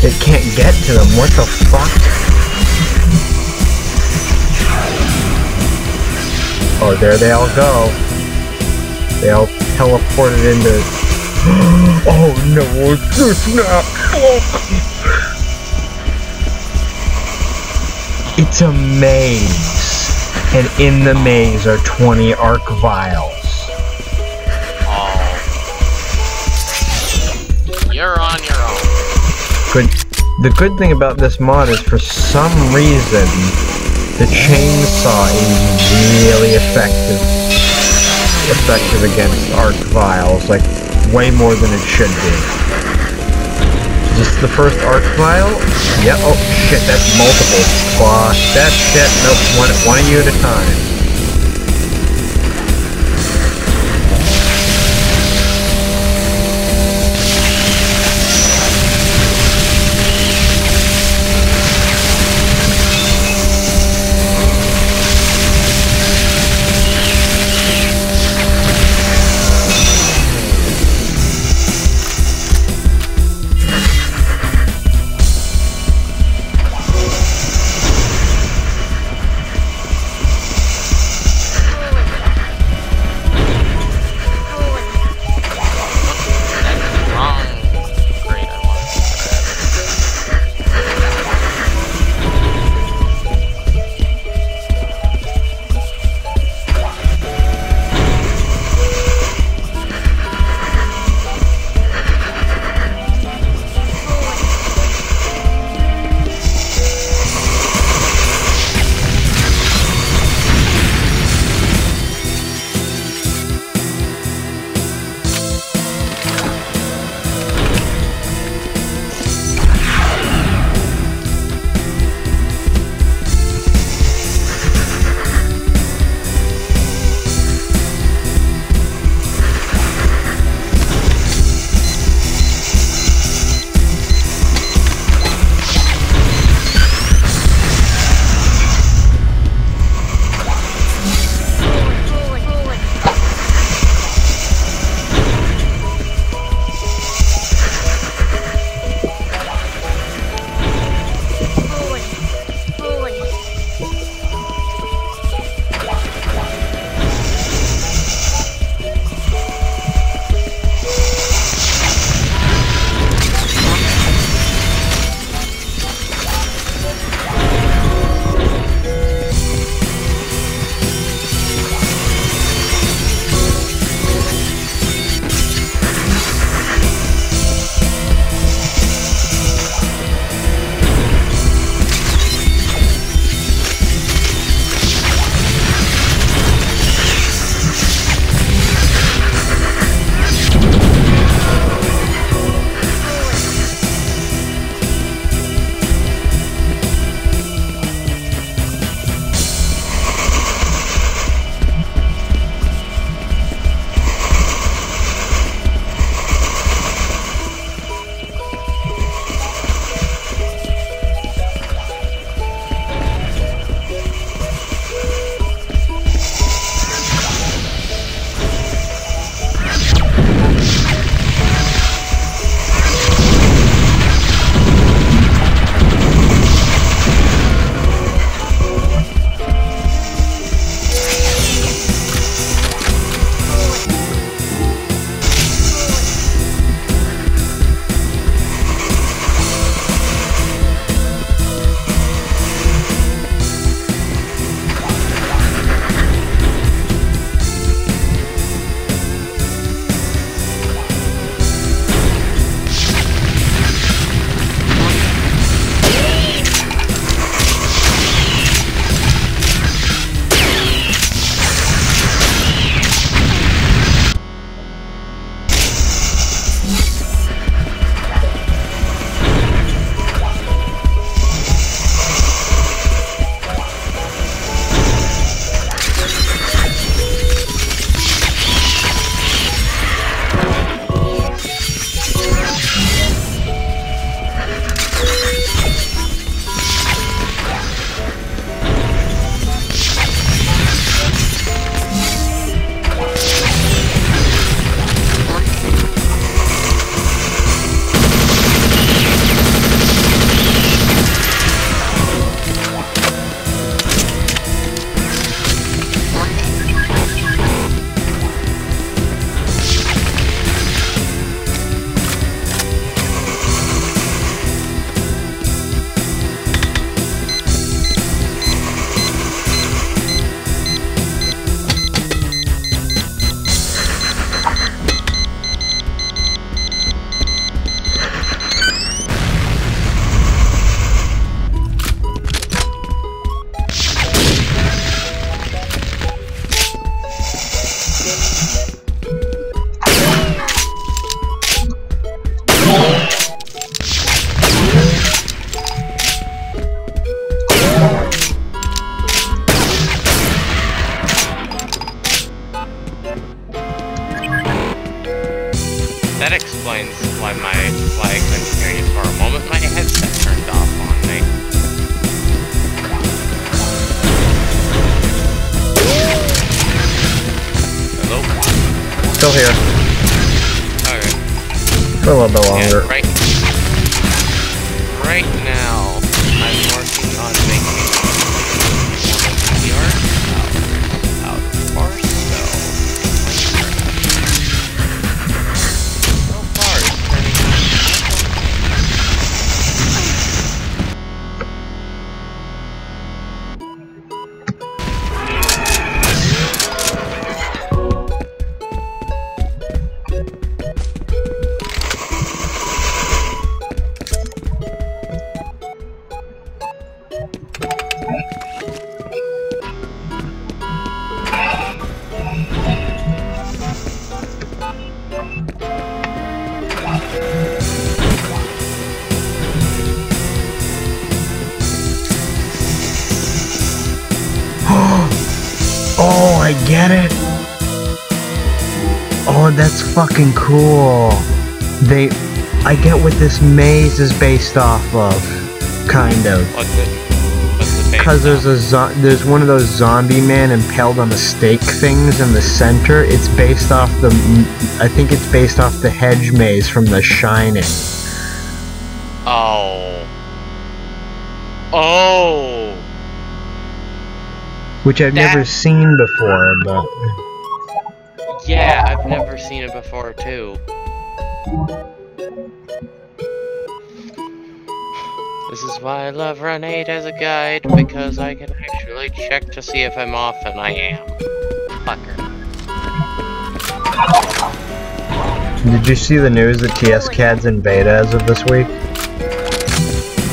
It can't get to them, what the fuck? Oh, there they all go. They all teleported into... Oh no, it's not! It's a maze, and in the maze are 20 arc vials. Oh. You're on your own. The good thing about this mod is for some reason the chainsaw is really effective against arc vials, like way more than it should be. Is this the first arc vial? Yeah, oh shit, that's multiple. Fuck that shit, nope, one of you at a time. That explains why I couldn't hear you for a moment. My headset turned off on me. Hello? Still here. Okay. For a little bit longer. Yeah, right now, I'm working on making one of the art out of course, so far it's turning out. Oh, I get it. Oh, that's fucking cool. I get what this maze is based off of, kind of. What's the Because there's one of those zombie man impaled on the stake things in the center. It's based off I think it's based off the hedge maze from The Shining. Oh. Oh. Which I've never seen before, but... Yeah, I've never seen it before, too. This is why I love Run 8 as a guide, because I can actually check to see if I'm off, and I am. Fucker. Did you see the news that TS-CAD's in beta as of this week?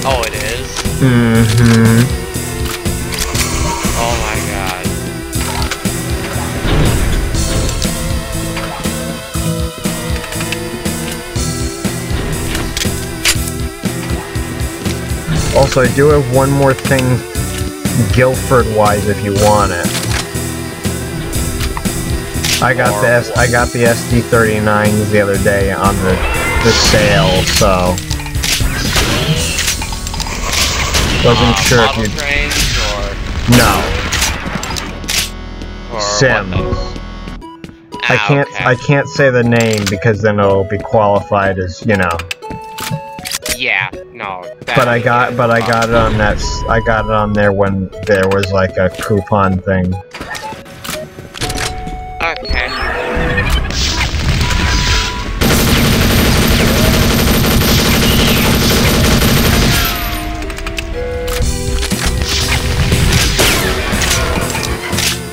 Oh, it is? Mm-hmm. Oh my god. Also, I do have one more thing Guilford-wise if you want it. I got the SD39s the other day on the sale, so wasn't sure if you trains or no Sims. I can't say the name because then it'll be qualified as, you know. Yeah, no. But I got it on that. I got it on there when there was like a coupon thing. Okay.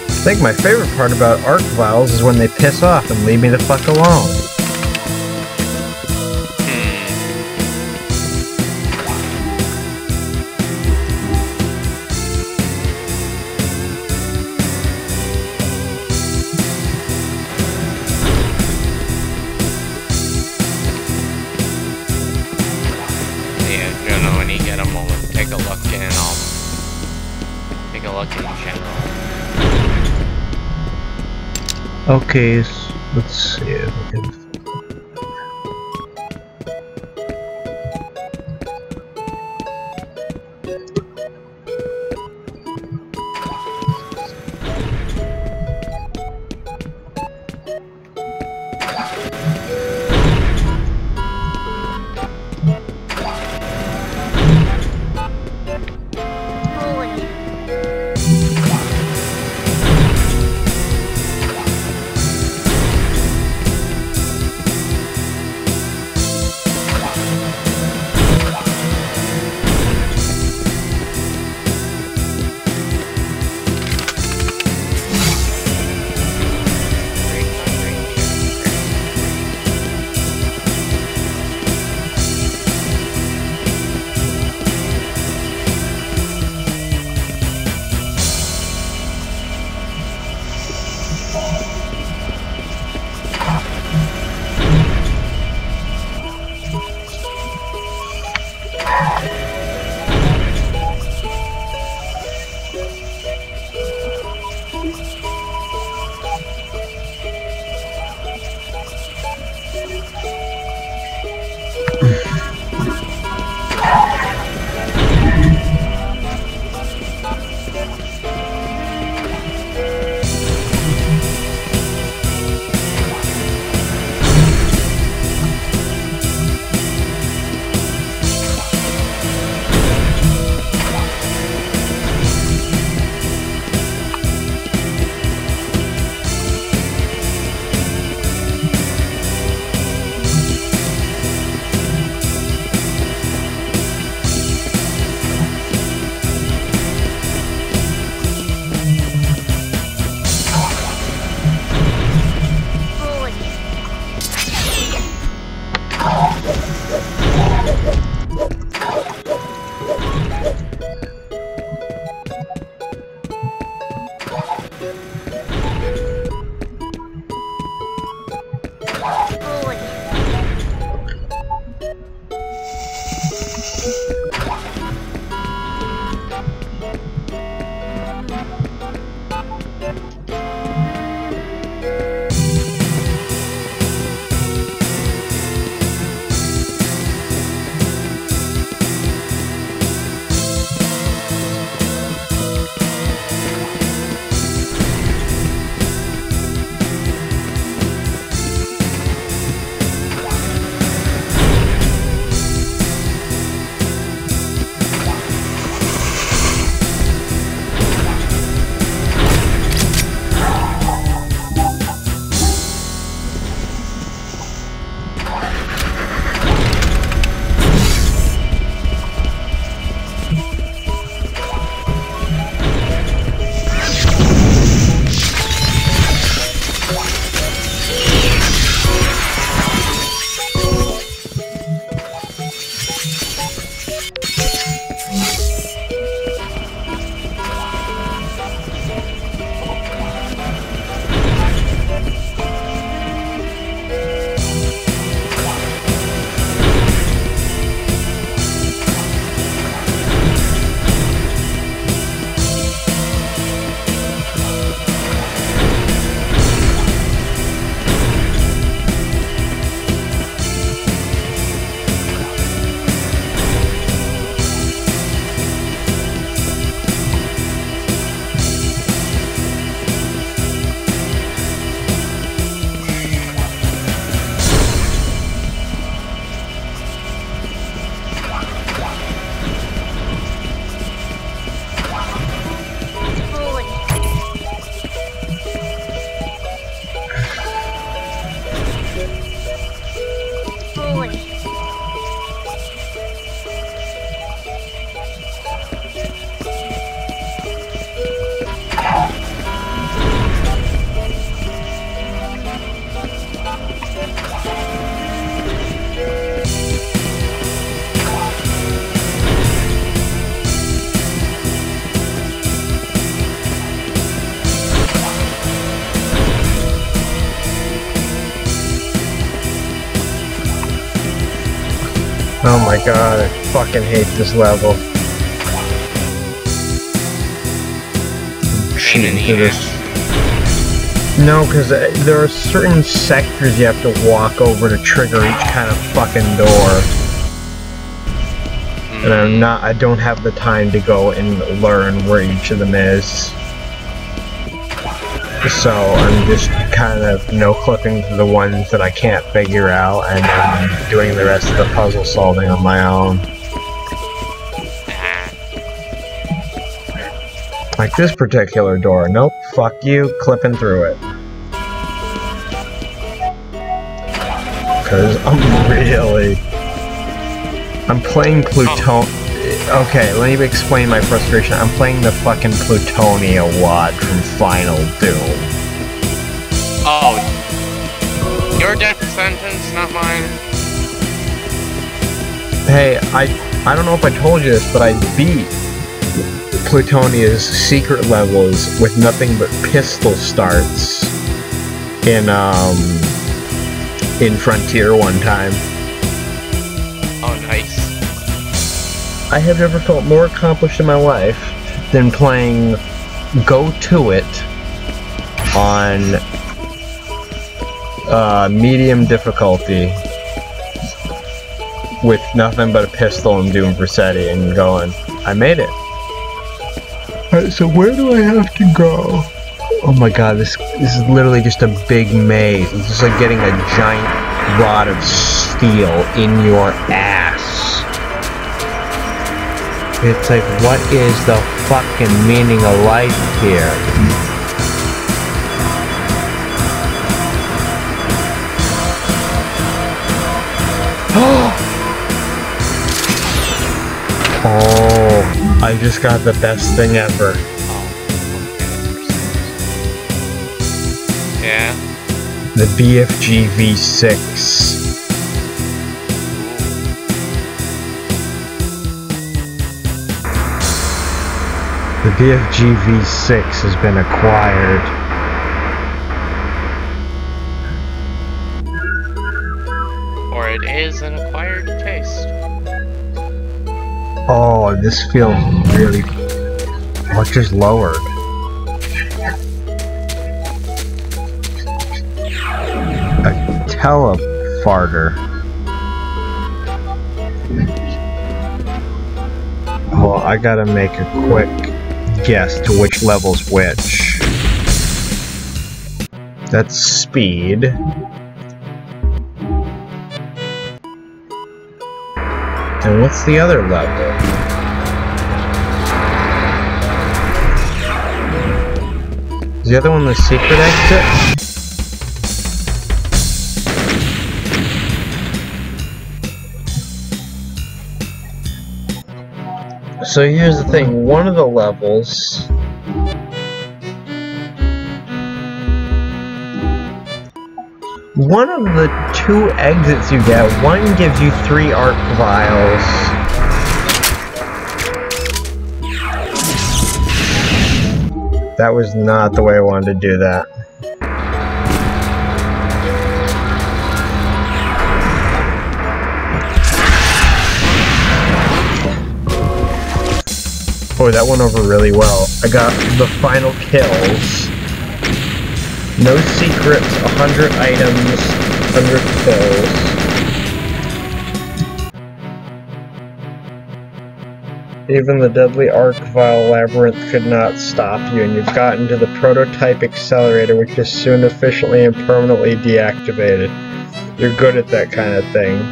I think my favorite part about Arc Vials is when they piss off and leave me the fuck alone. Okay, let's see if we can... Oh my god, I fucking hate this level. Shooting through this. No, because there are certain sectors you have to walk over to trigger each kind of fucking door. And I don't have the time to go and learn where each of them is. So I'm just kind of no-clipping to the ones that I can't figure out and then doing the rest of the puzzle solving on my own. Like this particular door. Nope, fuck you, clipping through it. Cause I'm playing Plutonia. Okay, let me explain my frustration. I'm playing the fucking Plutonia WAD from Final Doom. Oh. Your death sentence, not mine. Hey, I don't know if I told you this, but I beat Plutonia's secret levels with nothing but pistol starts in Frontier one time. Oh, nice. I have never felt more accomplished in my life than playing Go To It on medium difficulty with nothing but a pistol and doing Vercettii and going, I made it. Alright, so where do I have to go? Oh my god, this is literally just a big maze. It's just like getting a giant rod of steel in your ass. It's like, what is the fucking meaning of life here? Oh, I just got the best thing ever. Yeah? The BFG V6. The BFG V6 has been acquired. Or it is an acquired taste. Oh, this feels really... Oh, it just lowered. A telefarter. Well, I gotta make a quick guess to which level's which. That's speed. And what's the other level? Is the other one the secret exit? So here's the thing, one of the levels one of the two exits you get, one gives you 3 arc vials. That was not the way I wanted to do that. Oh, that went over really well. I got the final kills. No secrets, 100 items, 100 kills. Even the deadly arc vial labyrinth could not stop you, and you've gotten to the prototype accelerator, which is soon efficiently and permanently deactivated. You're good at that kind of thing.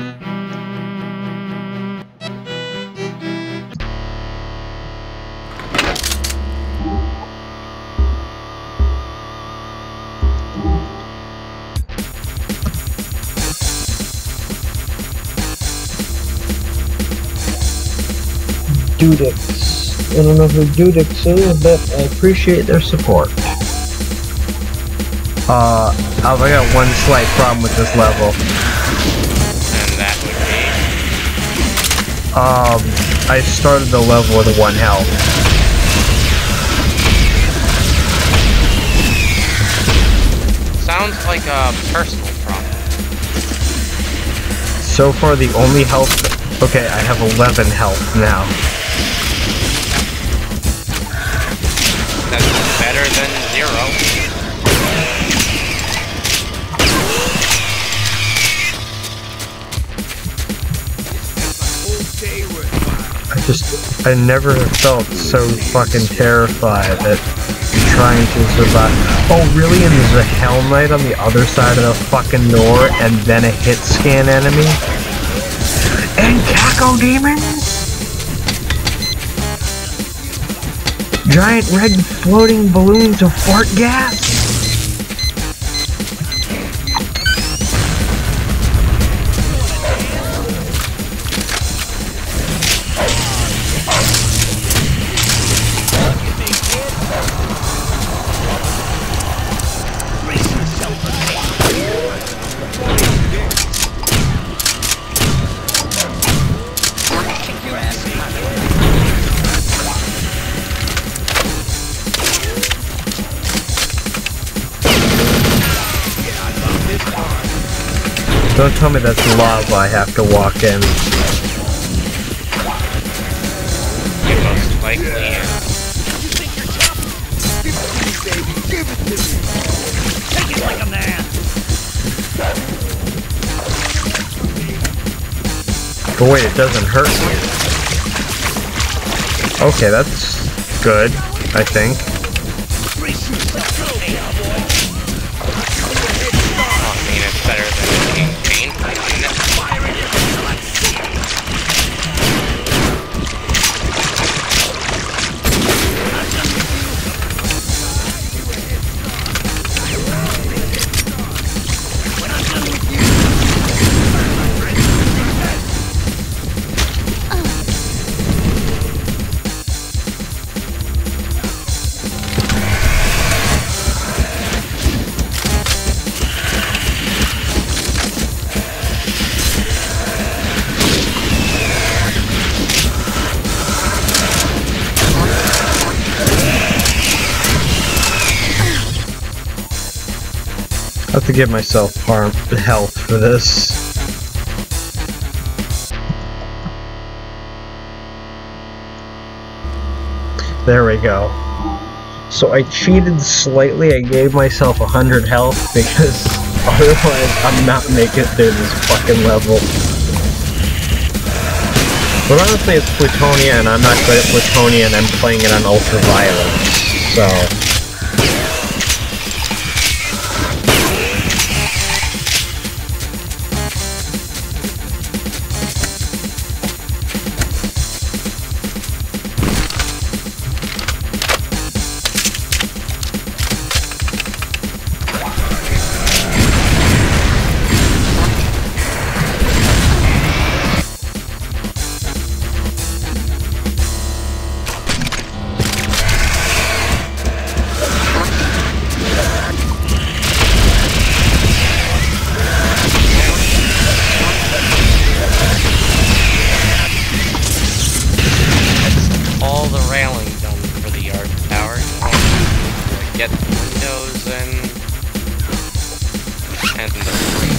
Dudix. I don't know who Dudix is, but I appreciate their support. I got one slight problem with this level. And that would be? I started the level with 1 health. Sounds like a personal problem. So far, the only health Okay, I have 11 health now. That's better than 0. I never felt so fucking terrified at trying to survive. Oh, really? And there's a Hell Knight on the other side of the fucking door, and then a hit scan enemy? And Caco Demons? Giant red floating balloons of fart gas? Don't tell me that's lava I have to walk in. It most likely is. Give it to me. Take it like a man. But wait, it doesn't hurt me. Okay, that's good, I think. I mean, it's better than being painful. I have to give myself health for this. There we go. So I cheated slightly. I gave myself 100 health because otherwise I'm not making it through this fucking level. But honestly, it's Plutonia, and I'm not good at Plutonia, and I'm playing it on ultraviolet. So. Get the windows and the free.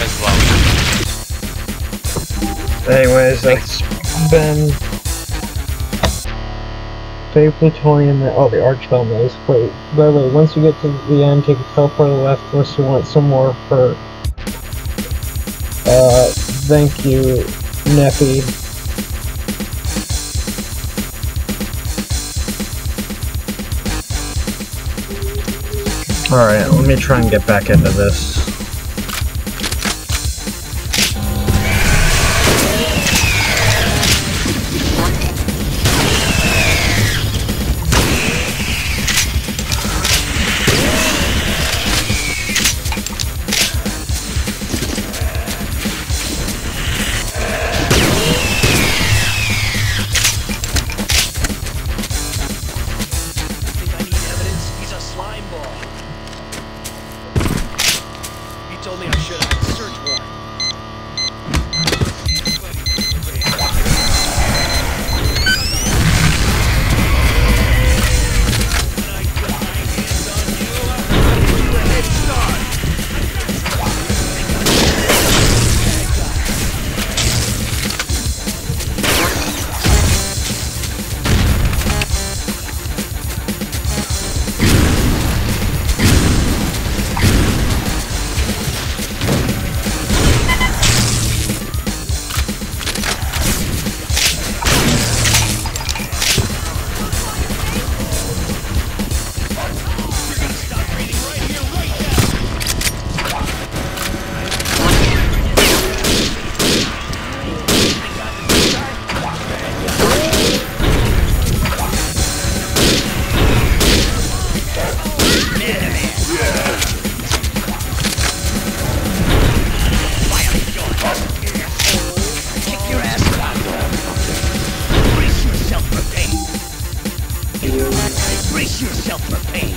As well. Anyways, that's been Fave Plutonian. Oh, the Archhelmet is great. By the way, once you get to the end, take a teleport to the left unless you want some more for. Thank you, Neppy. Alright, let me try and get back into this. for pain.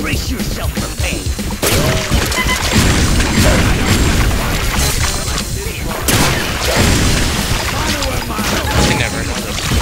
Brace yourself for pain. I never noticed.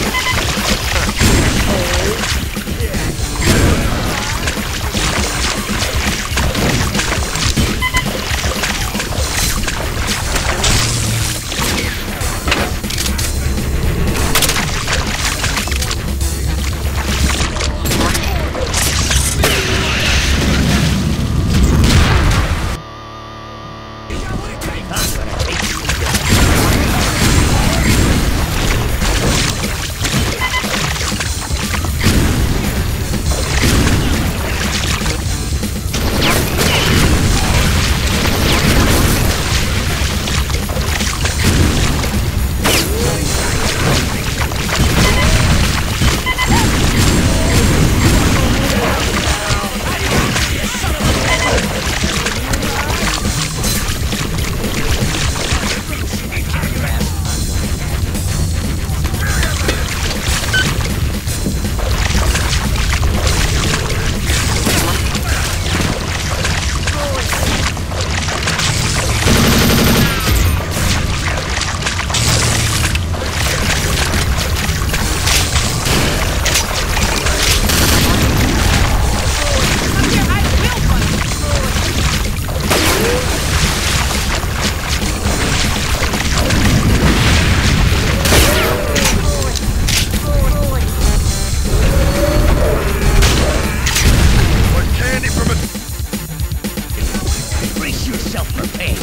Brace yourself for pain.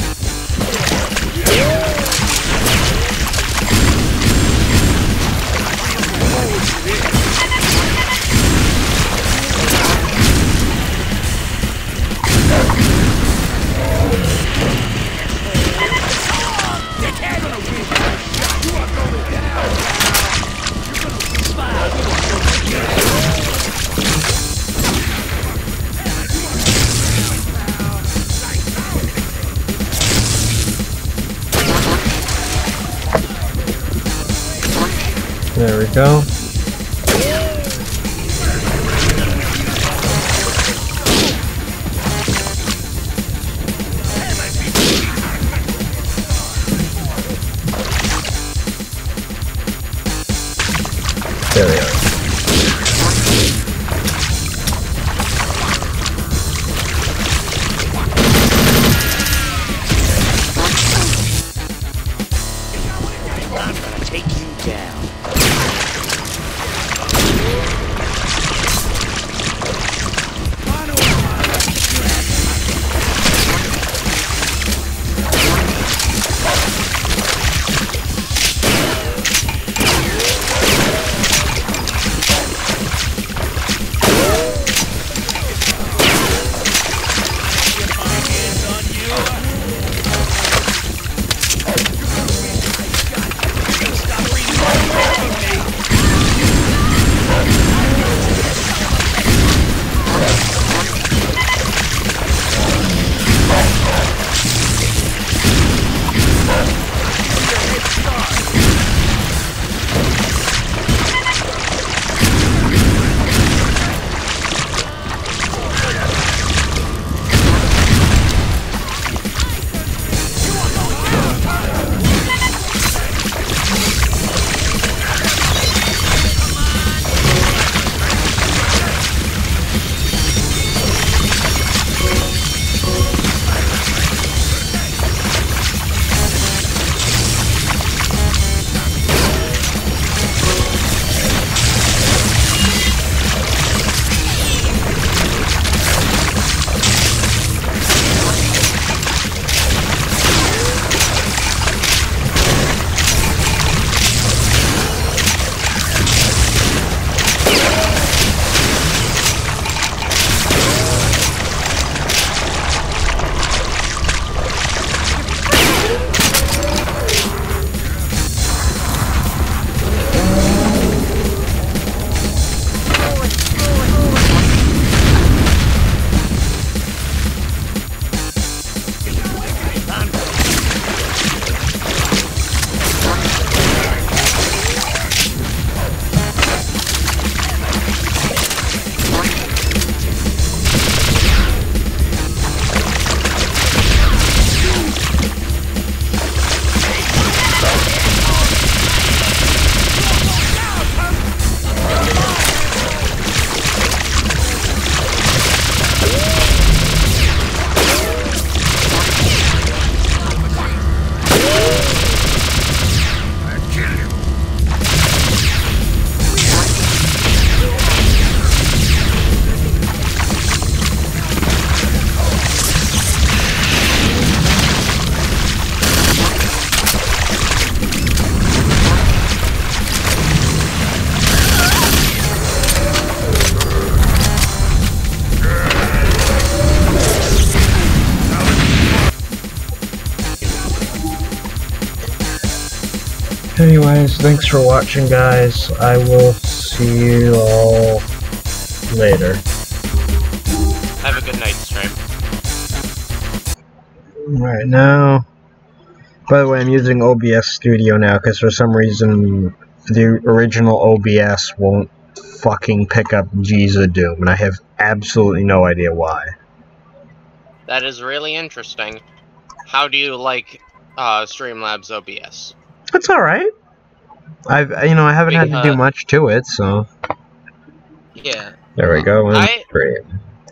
There we go. There we are. I'm gonna take you down. Anyways, thanks for watching, guys. I will see you all later. Have a good night, stream. Right now. By the way, I'm using OBS Studio now because for some reason the original OBS won't fucking pick up Jesus Doom, and I have absolutely no idea why. That is really interesting. How do you like Streamlabs OBS? It's alright. I haven't had to do much to it, so. Yeah. There we go. I Great.